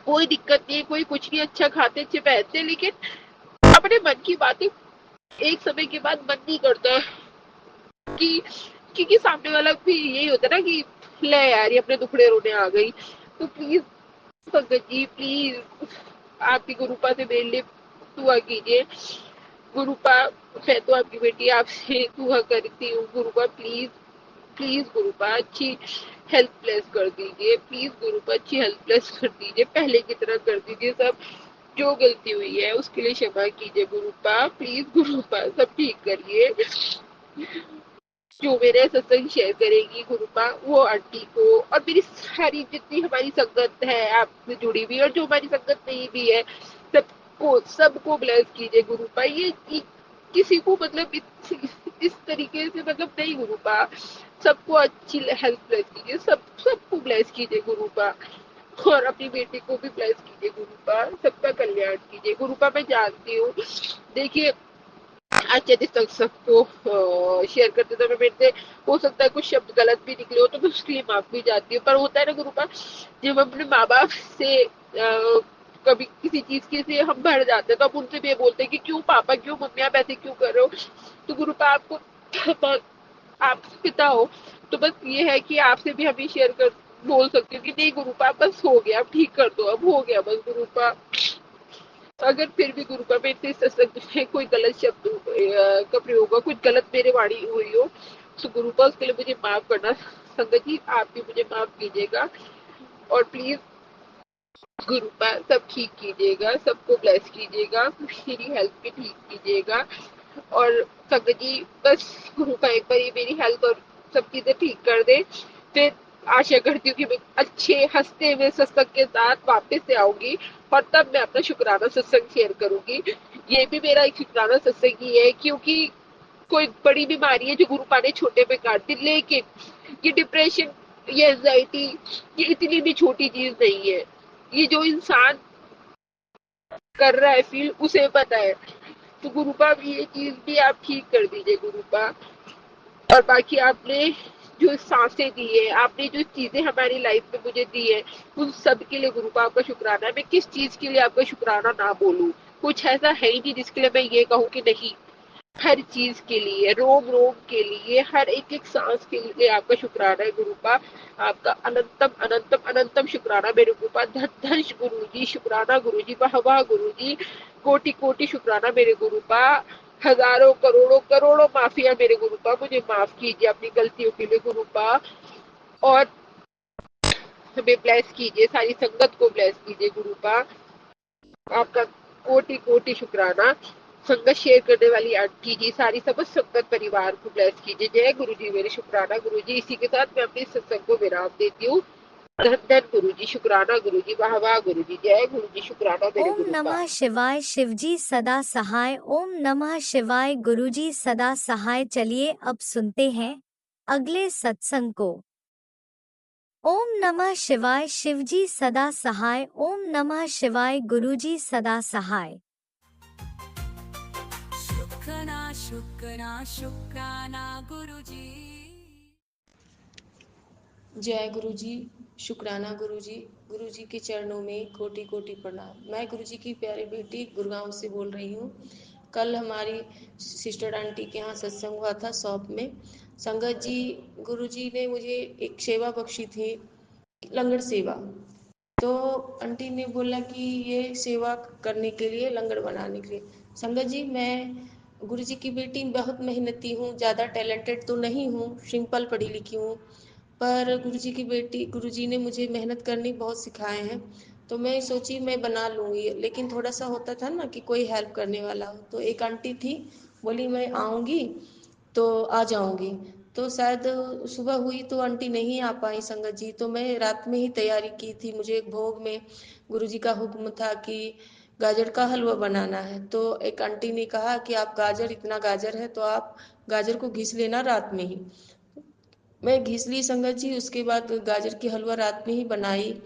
कोई दिक्कत नहीं, कोई कुछ नहीं, अच्छा खाते अच्छे पहनते, लेकिन अपने मन की बातें एक समय के बाद मन नहीं करता कि, क्योंकि सामने वाला भी यही होता है ना कि ले यार ये अपने दुखड़े रोने आ गई। तो प्लीज संगत जी, प्लीज आप ही गुरुपा से मेरे लिए दुआ कीजिए। गुरुपा, मैं तो आपकी बेटी आपसे दुआ करती हूँ। गुरुपा प्लीज, प्लीज गुरुपा अच्छी हेल्प प्लेस कर दीजिए। प्लीज गुरुपा अच्छी हेल्प प्लेस कर दीजिए, पहले की तरह कर दीजिए। सब जो गलती हुई है उसके लिए क्षमा कीजिए गुरुपा। प्लीज गुरुपा सब ठीक करिए। जो मेरे सत्संग शेयर करेगी गुरुपा, वो आंटी को और मेरी सारी जितनी हमारी संगत है आपसे जुड़ी हुई और जो हमारी संगत नहीं भी है, सबको सबको ब्लेस कीजिए गुरुपा। ये किसी को मतलब इस तरीके से मतलब नहीं गुरुपा, सबको अच्छी हेल्प ब्लेस कीजिए, सबको ब्लेस कीजिए गुरुपा। और अपनी बेटी को भी ब्लेस कीजिए गुरुपा, सबका कल्याण कीजिए गुरुपा। मैं जानती हूँ, देखिए आज यदि सबको शेयर करते समय मेरे से हो सकता है कुछ शब्द गलत भी निकले हो तो मैं उसके लिए माफी चाहती हूँ। पर होता है ना गुरुपा, जब हम अपने माँ बाप से कभी किसी चीज के से हम भर जाते हैं तो हम उनसे भी ये बोलते हैं कि क्यों पापा, क्यों मम्मी आप ऐसे क्यों कर रहे हो। तो गुरुपा आपको आप पिता हो तो बस ये है कि आपसे भी हम शेयर कर बोल सकती हूँ कि नहीं गुरुपा बस हो गया, अब ठीक कर दो, अब हो गया बस गुरुपा। अगर फिर भी गुरुपा मेरे से सत्संग में कोई गलत शब्द का प्रयोग हो, कुछ गलत मेरे वाणी हुई हो, तो गुरुपा उसके लिए मुझे माफ करना। संगत जी आप भी मुझे माफ कीजिएगा और प्लीज गुरुपा सब ठीक कीजिएगा, सबको ब्लेस कीजिएगा, मेरी हेल्थ भी ठीक कीजिएगा। और संगत जी बस गुरुपा एक बार ये मेरी हेल्थ और सब चीजें ठीक कर दे, फिर आशा करती हूँ कि मैं अच्छे हंसते हुए सत्संग के साथ वापस से आऊंगी और तब मैं अपना शुक्राना सत्संग शेयर करूंगी। ये भी मेरा एक शुक्राना सत्संग ही है, क्योंकि कोई बड़ी बीमारी है जो गुरुपा ने छोटे में काट दी, लेकिन ये डिप्रेशन, ये एंजाइटी, ये इतनी भी छोटी चीज नहीं है। ये जो इंसान कर रहा है फील उसे पता है। तो गुरुपा ये चीज भी आप ठीक कर दीजिए गुरुपा। और बाकी आपने जो सांसें दी है, आपने जो चीजें हमारी लाइफ में मुझे दी है, उन सब के लिए गुरुपा आपका शुक्राना है। मैं किस चीज के लिए आपका शुक्राना ना बोलूं, कुछ ऐसा है ही नहीं जिसके लिए मैं ये कहूँ कि नहीं। हर चीज के लिए, रोम रोम के लिए, हर एक एक सांस के लिए आपका शुक्राना है गुरुपा। आपका अनंतम अनंतम अनंतम शुक्राना मेरे गुरुपा। धन धन गुरु जी, शुक्राना गुरु जी, वाह वाह गुरु जी, कोटि कोटि शुक्राना मेरे गुरुपा। हजारों करोड़ों करोड़ों माफिया मेरे गुरुपा, मुझे माफ कीजिए अपनी गलतियों के लिए गुरुपा। और हमें ब्लेस कीजिए, सारी संगत को ब्लेस कीजिए गुरुपा। आपका कोटि कोटि शुक्राना। संगत शेयर करने वाली आंटी जी, सारी समस्त संगत परिवार को ब्लेस कीजिए। जय गुरु जी, मेरे शुक्राना गुरु जी। इसी के साथ मैं अपने सत्संग को विराम देती हूँ। धन धन गुरु जी, शुक्राना गुरु जी, वाह वाह गुरु जी, जय गुरु जी, शुक्राना मेरे ओम गुरु का। नमः शिवाय, शिवजी सदा सहाय। ओम नमः शिवाय, गुरुजी सदा सहाय। चलिए अब सुनते हैं अगले सत्संग को। ओम नमः शिवाय, शिवजी सदा सहाय। ओम नमः शिवाय, गुरुजी सदा सहाय। शुक्राना शुक्राना शुक्राना गुरुजी। जय गुरु जी, शुक्राना गुरु जी। गुरु जी के चरणों में कोटि कोटि प्रणाम। मैं गुरु जी की प्यारी बेटी गुड़गांव से बोल रही हूँ। कल हमारी सिस्टर आंटी के यहाँ सत्संग हुआ था शॉप में। संगत जी, गुरु जी ने मुझे एक सेवा बख्शी थी, लंगर सेवा। तो आंटी ने बोला कि ये सेवा करने के लिए, लंगर बनाने के लिए। संगत जी, मैं गुरु जी की बेटी बहुत मेहनती हूँ, ज़्यादा टैलेंटेड तो नहीं हूँ, सिंपल पढ़ी लिखी हूँ। पर गुरु जी की बेटी, गुरु जी ने मुझे मेहनत करनी बहुत सिखाए हैं। तो मैं सोची मैं बना लूँगी, लेकिन थोड़ा सा होता था ना कि कोई हेल्प करने वाला हो। तो एक आंटी थी, बोली मैं आऊँगी तो आ जाऊँगी। तो शायद सुबह हुई तो आंटी नहीं आ पाई संगत जी। तो मैं रात में ही तैयारी की थी। मुझे एक भोग में गुरु जी का हुक्म था कि गाजर का हलवा बनाना है। तो एक आंटी ने कहा कि आप गाजर, इतना गाजर है तो आप गाजर को घिस लेना रात में ही। मैं घिस ली संगत जी। उसके बाद गाजर की हलवा रात में ही बनाई।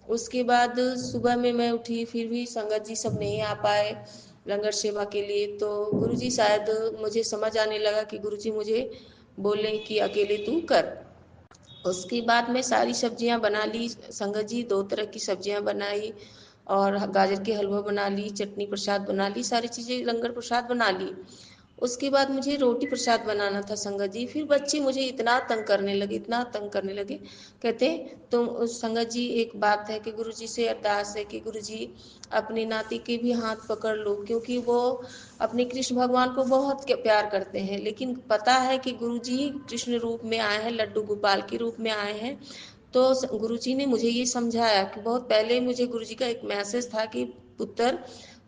उसके बाद सुबह में मैं उठी, फिर भी संगत जी सब नहीं आ पाए लंगर सेवा के लिए। तो गुरु जी, शायद मुझे समझ आने लगा कि गुरु जी मुझे बोले कि अकेले तू कर। उसके बाद मैं सारी सब्जियां बना ली संगत जी, 2 तरह की सब्जियां बनाई और गाजर के हलवा बना ली, चटनी प्रसाद बना ली, सारी चीज़ें लंगर प्रसाद बना ली। उसके बाद मुझे रोटी प्रसाद बनाना था संगत जी। फिर बच्चे मुझे इतना तंग करने लगे, इतना तंग करने लगे। कहते तुम संगत जी, एक बात है कि गुरुजी से अरदास है कि गुरुजी अपनी नाती के भी हाथ पकड़ लो, क्योंकि वो अपने कृष्ण भगवान को बहुत प्यार करते हैं। लेकिन पता है कि गुरुजी कृष्ण रूप में आए हैं, लड्डू गोपाल के रूप में आए हैं। तो गुरुजी ने मुझे ये समझाया कि बहुत पहले मुझे गुरुजी का एक मैसेज था कि पुत्र,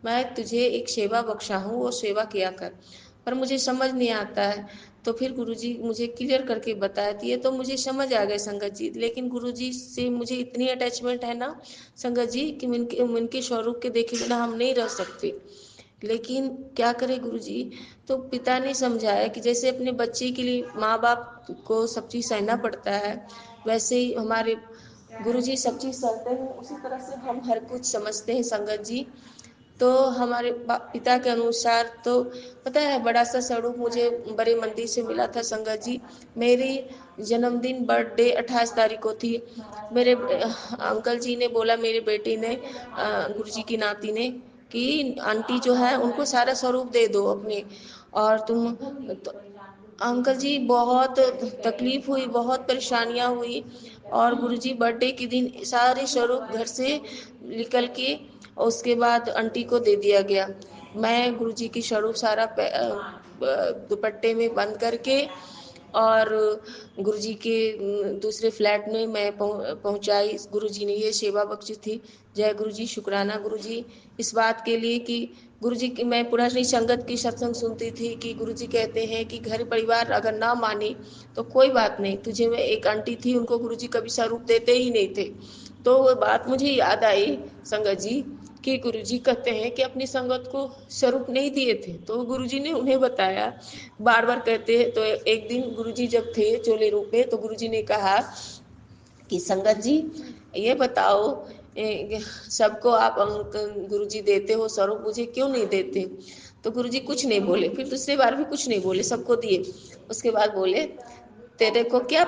मैं तुझे एक सेवा बख्शा हूँ, वो सेवा किया कर। पर मुझे समझ नहीं आता है। तो फिर गुरुजी मुझे क्लियर करके बताया दिए तो मुझे समझ आ गए संगत जी। लेकिन गुरुजी से मुझे इतनी अटैचमेंट है ना संगत जी कि उनके स्वरूप के देखे बिना हम नहीं रह सकते। लेकिन क्या करे गुरुजी, तो पिता ने समझाया कि जैसे अपने बच्चे के लिए माँ बाप को सब चीज सहना पड़ता है, वैसे ही हमारे गुरुजी सब चीज सहते हैं, उसी तरह से हम हर कुछ समझते हैं संगत जी। तो हमारे पिता के अनुसार तो पता है, बड़ा सा स्वरूप मुझे बड़े मंदिर से मिला था संगत जी। मेरी जन्मदिन बर्थडे 28 तारीख को थी। मेरे अंकल जी ने बोला, मेरे बेटे ने गुरुजी की नाती ने, कि आंटी जो है उनको सारा स्वरूप दे दो अपने, और तुम तो, अंकल जी बहुत तकलीफ हुई, बहुत परेशानियां हुई। और गुरुजी बर्थडे के दिन सारे स्वरूप घर से निकल के उसके बाद आंटी को दे दिया गया। मैं गुरुजी की स्वरूप सारा दुपट्टे में बंद करके और गुरुजी के दूसरे फ्लैट में मैं पहुंचाई। गुरुजी ने ये सेवा बख्शी थी। जय गुरुजी, शुक्राना गुरुजी इस बात के लिए कि गुरुजी की मैं पुरानी संगत की सत्संग सुनती थी कि गुरुजी कहते हैं कि घर परिवार अगर ना माने तो कोई बात नहीं, तुझे में एक आंटी थी, उनको गुरुजी कभी स्वरूप देते ही नहीं थे। तो वो बात मुझे याद आई संगत जी कि गुरुजी कहते हैं कि अपनी संगत को स्वरूप नहीं दिए थे, तो गुरुजी ने उन्हें बताया, बार बार कहते हैं। तो एक दिन गुरुजी जब थे चोले रूप में, तो गुरुजी ने कहा कि संगत जी ये बताओ, सबको आप गुरुजी देते हो स्वरूप, मुझे क्यों नहीं देते? तो गुरुजी कुछ नहीं बोले, फिर दूसरी बार भी कुछ नहीं बोले, सबको दिए। उसके बाद बोले, तेरे को क्या,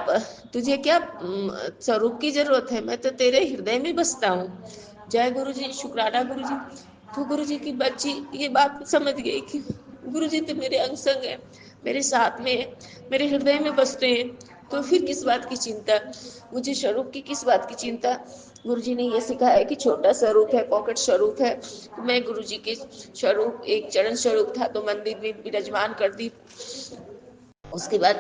तुझे क्या स्वरूप की जरूरत है? मैं तो तेरे हृदय में बसता हूँ। जय गुरुजी, शुक्राना गुरुजी। तो गुरुजी की बच्ची ये बात समझ गई कि गुरुजी तो मेरे अंग संग है, मेरे साथ में है, मेरे हृदय में बसते हैं, तो फिर किस बात की चिंता, मुझे स्वरूप की किस बात की चिंता। गुरुजी ने ये सिखाया कि छोटा स्वरूप है, पॉकेट स्वरूप है। मैं गुरुजी के स्वरूप, एक चरण स्वरूप था तो मंदिर में विराजमान कर दी। उसके बाद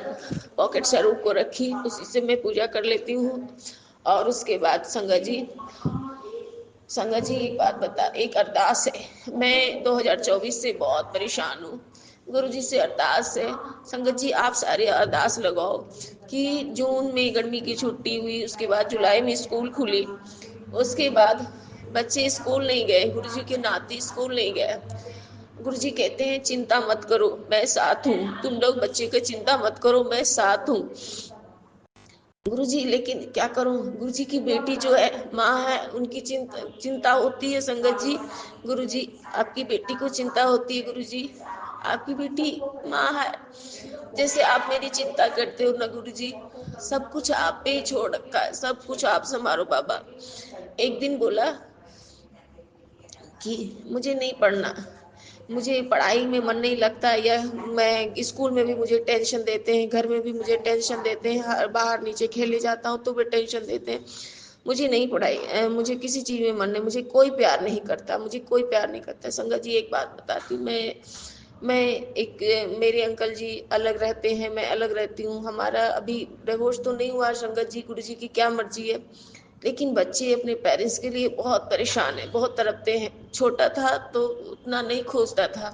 पॉकेट स्वरूप को रखी, उसी से मैं पूजा कर लेती हूँ। और उसके बाद संगत जी एक बात बता, एक अरदास है। मैं 2024 से बहुत परेशान हूँ। गुरु जी से अरदास है संगत जी, आप सारे अरदास लगाओ कि जून में गर्मी की छुट्टी हुई, उसके बाद जुलाई में स्कूल खुली, उसके बाद बच्चे स्कूल नहीं गए, गुरु जी के नाती स्कूल नहीं गए। गुरु जी कहते हैं चिंता मत करो, मैं साथ हूँ, तुम लोग बच्चे की चिंता मत करो, मैं साथ हूँ। गुरुजी लेकिन क्या करूं, गुरुजी की बेटी जो है माँ है, उनकी चिंता होती है संगत जी। गुरुजी आपकी बेटी को चिंता होती है, गुरुजी आपकी बेटी माँ है, जैसे आप मेरी चिंता करते हो ना गुरुजी, सब कुछ आप पे ही छोड़ रखा है, सब कुछ आप संभालो बाबा। एक दिन बोला कि मुझे नहीं पढ़ना, मुझे पढ़ाई में मन नहीं लगता, या मैं स्कूल में भी मुझे टेंशन देते हैं, घर में भी मुझे टेंशन देते हैं, बाहर नीचे खेले जाता हूँ तो भी टेंशन देते हैं, मुझे नहीं पढ़ाई, मुझे किसी चीज में मन नहीं, मुझे कोई प्यार नहीं करता, मुझे कोई प्यार नहीं करता। संगत जी एक बात बताती हूँ, मैं एक, मेरे अंकल जी अलग रहते हैं, मैं अलग रहती हूँ, हमारा अभी डिवोर्स तो नहीं हुआ संगत जी, गुरु जी की क्या मर्जी है। लेकिन बच्चे अपने पेरेंट्स के लिए बहुत परेशान है, बहुत तड़पते हैं। छोटा था तो उतना नहीं खोजता था,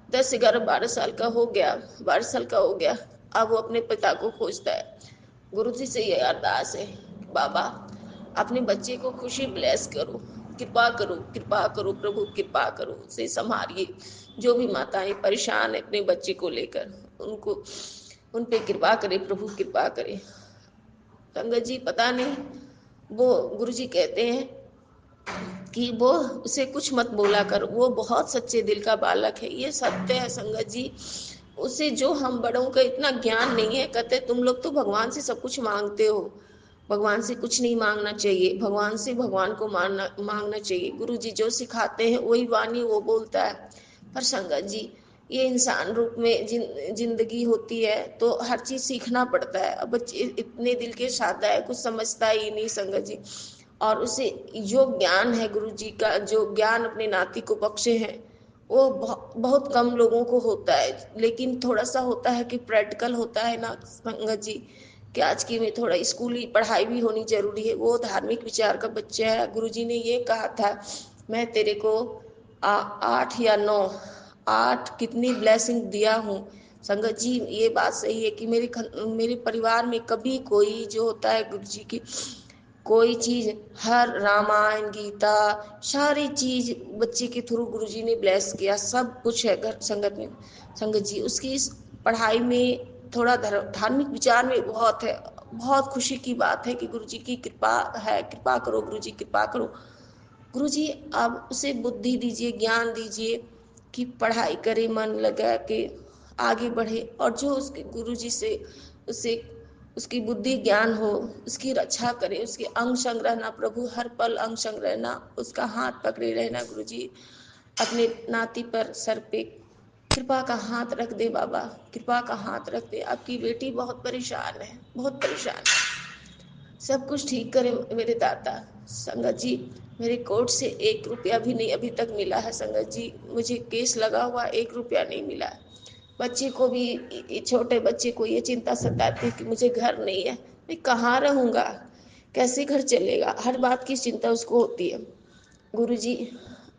10 11 12 साल का हो गया, 12 साल का हो गया, अब वो अपने पिता को खोजता है। गुरु जी से ये अरदास है, बाबा अपने बच्चे को खुशी ब्लेस करो, कृपा करो, कृपा करो प्रभु, कृपा करो, उसे संभालिए। जो भी माताएं परेशान है अपने बच्चे को लेकर, उनको उन पे कृपा करे प्रभु, कृपा करे। संगत जी पता नहीं, वो गुरुजी कहते हैं कि वो उसे कुछ मत बोला कर, वो बहुत सच्चे दिल का बालक है, ये सत्य है संगत जी। उसे जो हम बड़ों का इतना ज्ञान नहीं है, कहते तुम लोग तो भगवान से सब कुछ मांगते हो, भगवान से कुछ नहीं मांगना चाहिए, भगवान से भगवान को मांगना चाहिए। गुरु जी जो सिखाते हैं वही वाणी वो बोलता है। पर संगत जी ये इंसान रूप में जिंदगी होती है तो हर चीज सीखना पड़ता है। अब बच्चे इतने दिल के सादा है, कुछ समझता ही नहीं संगत जी। और उसे जो ज्ञान है गुरु जी का, जो ज्ञान अपने नाती को बख्शे हैं, वो बहुत कम लोगों को होता है। लेकिन थोड़ा सा होता है कि प्रैक्टिकल होता है ना संगत जी, कि आज की में थोड़ा स्कूली पढ़ाई भी होनी जरूरी है। वो धार्मिक विचार का बच्चा है। गुरुजी ने ये कहा था, मैं तेरे को 8 या 9 8 कितनी ब्लेसिंग दिया हूँ संगत जी। ये बात सही है कि मेरे परिवार में कभी कोई जो होता है गुरु जी की कोई चीज, हर रामायण गीता सारी चीज बच्चे के थ्रू गुरुजी ने ब्लेस किया। सब कुछ है घर संगत में संगत जी। उसकी इस पढ़ाई में थोड़ा धार्मिक विचार में बहुत है। बहुत खुशी की बात है कि गुरुजी की कृपा है। कृपा करो गुरुजी, कृपा करो गुरुजी। आप उसे बुद्धि दीजिए, ज्ञान दीजिए कि पढ़ाई करे, मन लगा के आगे बढ़े। और जो उसके गुरुजी से उसे उसकी बुद्धि ज्ञान हो, उसकी रक्षा करे, उसके अंग संग रहना प्रभु, हर पल अंग संग रहना, उसका हाथ पकड़े रहना गुरुजी। अपने नाती पर सर पे कृपा का हाथ रख दे बाबा, कृपा का हाथ रख दे। आपकी बेटी बहुत परेशान है, बहुत परेशान है। सब कुछ ठीक करे मेरे दाता संगत जी। मेरे कोर्ट से 1 रुपया भी नहीं अभी तक मिला है संगत जी। मुझे केस लगा हुआ, 1 रुपया नहीं मिला। बच्चे को भी, छोटे बच्चे को ये चिंता सताती कि मुझे घर नहीं है, मैं कहाँ रहूंगा, कैसे घर चलेगा, हर बात की चिंता उसको होती है। गुरुजी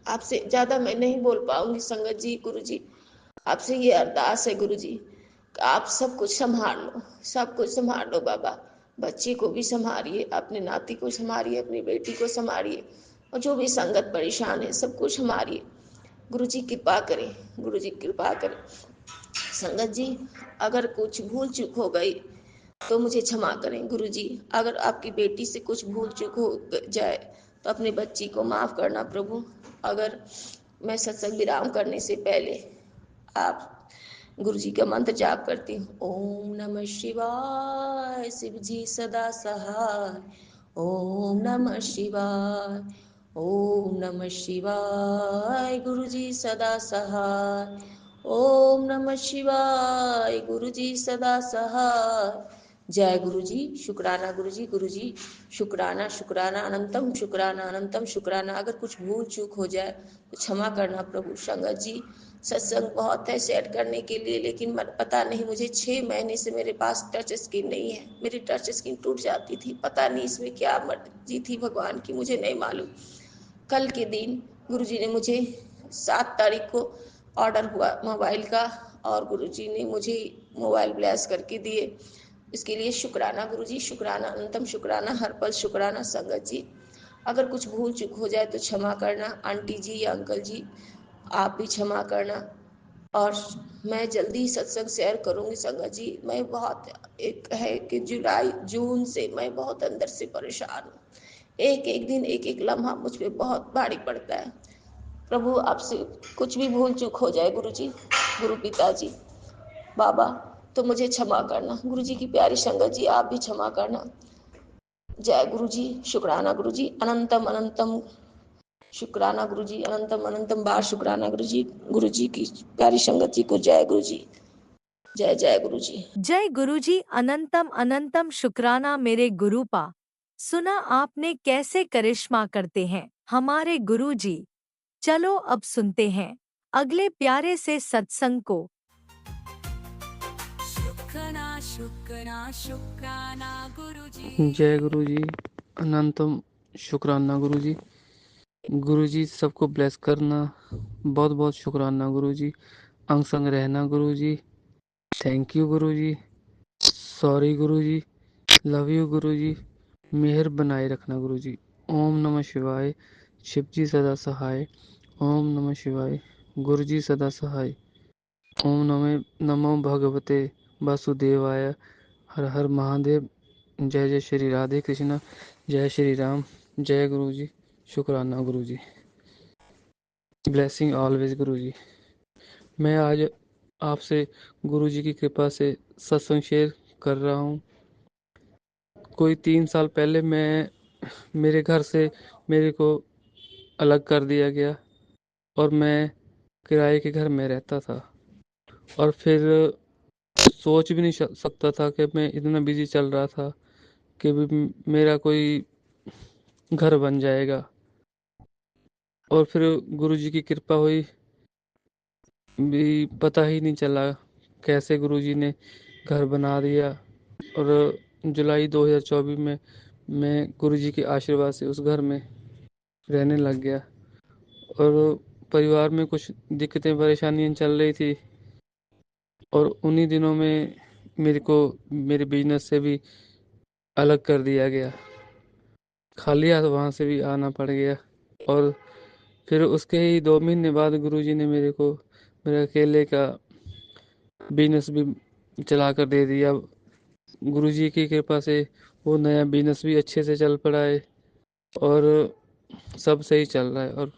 आपसे ज्यादा मैं नहीं बोल पाऊंगी संगत जी। गुरुजी आपसे ये अरदास है गुरुजी, आप सब कुछ संभाल लो, सब कुछ संभाल लो बाबा। बच्चे को भी संभालिए, अपने नाती को संभालिए, अपनी बेटी को संभालिए, और जो भी संगत परेशान है सब कुछ संभालिए। गुरुजी कृपा करें, गुरुजी कृपा करें संगत जी। अगर कुछ भूल चूक हो गई तो मुझे क्षमा करें गुरुजी। अगर आपकी बेटी से कुछ भूल चूक हो जाए तो अपने बच्ची को माफ करना प्रभु। अगर मैं सत्संग विराम करने से पहले आप गुरु जी का मंत्र जाप करती हूँ। ओम नमः शिवाय, शिव जी सदा सहाय। ओम नमः शिवाय, ओम नमः शिवाय, गुरु जी सदा सहाय। ओम नमः शिवाय, गुरु जी सदा सहाय। जय गुरु जी, शुक्राना गुरु जी, गुरु जी शुक्राना, शुक्राना अनंतम, शुक्राना अनंतम, शुक्राना। अगर कुछ भूल चूक हो जाए तो क्षमा करना प्रभु। संगत जी सत्संग बहुत है सेट करने के लिए, लेकिन पता नहीं, मुझे 6 महीने से मेरे पास टच स्क्रीन नहीं है। मेरी टच स्क्रीन टूट जाती थी, पता नहीं इसमें क्या मर्जी थी भगवान की, मुझे नहीं मालूम। कल के दिन गुरुजी ने मुझे 7 तारीख को ऑर्डर हुआ मोबाइल का, और गुरुजी ने मुझे मोबाइल ब्लेस करके दिए। इसके लिए शुक्राना गुरुजी, शुक्राना अनंतम, शुक्राना हर पल, शुक्राना संगत जी। अगर कुछ भूल चूक हो जाए तो क्षमा करना आंटी जी या अंकल जी, आप भी क्षमा करना। और मैं जल्दी सत्संग शेयर करूंगी संगत जी। मैं बहुत, एक है कि जुलाई जून से मैं बहुत अंदर से परेशान हूँ। एक एक दिन, एक एक लम्हा मुझ पे बहुत भारी पड़ता है प्रभु। आपसे कुछ भी भूल चूक हो जाए गुरु जी, गुरु पिताजी बाबा, तो मुझे क्षमा करना। गुरु जी की प्यारी संगत जी आप भी क्षमा करना। जय गुरु जी, शुक्राना गुरु जी, अनंतम अनंतम शुक्राना गुरु जी, अनंतम अनंतम बार शुक्राना गुरु जी। गुरु जी की प्यारी संगत जी को जय गुरु जी, जय जय गुरु जी। जय गुरुजी, अनंतम अनंतम शुक्राना मेरे गुरुपा। सुना आपने कैसे करिश्मा करते हैं हमारे गुरुजी। चलो अब सुनते हैं अगले प्यारे से सत्संग को। शुक्राना शुक्राना शुक्राना गुरुजी। जय गुरु जी, अनंतम शुक्राना गुरु जी। गुरु जी सबको ब्लेस करना, बहुत बहुत शुक्राना गुरु जी। अंग संग रहना गुरु जी, thank you Guru ji, sorry Guru ji, love you गुरु जी, मेहर बनाए रखना गुरु जी। ओम नमः शिवाय, शिव जी सदा सहाय। ओम नमः शिवाय, गुरु जी सदा सहाय। ओम नमो भगवते वासुदेवाय, हर हर महादेव। जय जय श्री राधे कृष्णा, जय श्री राम, जय गुरु जी, शुक्राना गुरु जी, ब्लेसिंग ऑलवेज गुरु जी। मैं आज आपसे गुरु जी की कृपा से सत्संग शेयर कर रहा हूँ। कोई 3 साल पहले मेरे घर से मेरे को अलग कर दिया गया और मैं किराए के घर में रहता था। और फिर सोच भी नहीं सकता था कि मैं इतना बिजी चल रहा था कि भी मेरा कोई घर बन जाएगा। और फिर गुरुजी की कृपा हुई, भी पता ही नहीं चला कैसे गुरुजी ने घर बना दिया। और जुलाई 2024 में मैं गुरुजी के आशीर्वाद से उस घर में रहने लग गया। और परिवार में कुछ दिक्कतें परेशानियां चल रही थी, और उन्हीं दिनों में मेरे को मेरे बिजनेस से भी अलग कर दिया गया, खाली हाथ वहाँ से भी आना पड़ गया। और फिर उसके ही 2 महीने बाद गुरुजी ने मेरे को मेरे अकेले का बिजनेस भी चला कर दे दिया। गुरुजी की कृपा से वो नया बिजनेस भी अच्छे से चल पड़ा है, और सब सही चल रहा है। और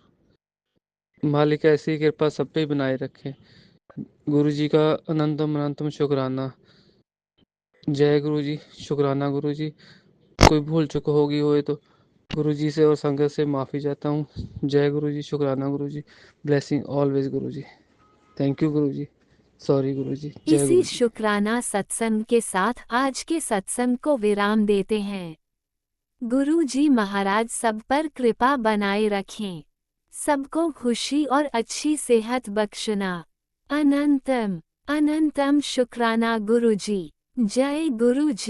मालिक ऐसी कृपा सब पे बनाए रखे। गुरुजी का अनंतम अनंतम शुक्राना। जय गुरुजी, शुक्राना गुरुजी। कोई भूल चूक होगी होए तो गुरुजी से और संगत से माफ़ी चाहता हूँ। जय गुरुजी, शुक्राना Guruji. Blessing always Guruji. Thank you Guruji. Sorry Guruji. जय इसी गुरुजी। शुक्राना सत्संग के साथ आज के सत्संग को विराम देते हैं। गुरु जी महाराज सब पर कृपा बनाए रखें, सबको खुशी और अच्छी सेहत बख्शना। अनंतम अनंतम शुक्राना गुरु जी। जय गुरु जी।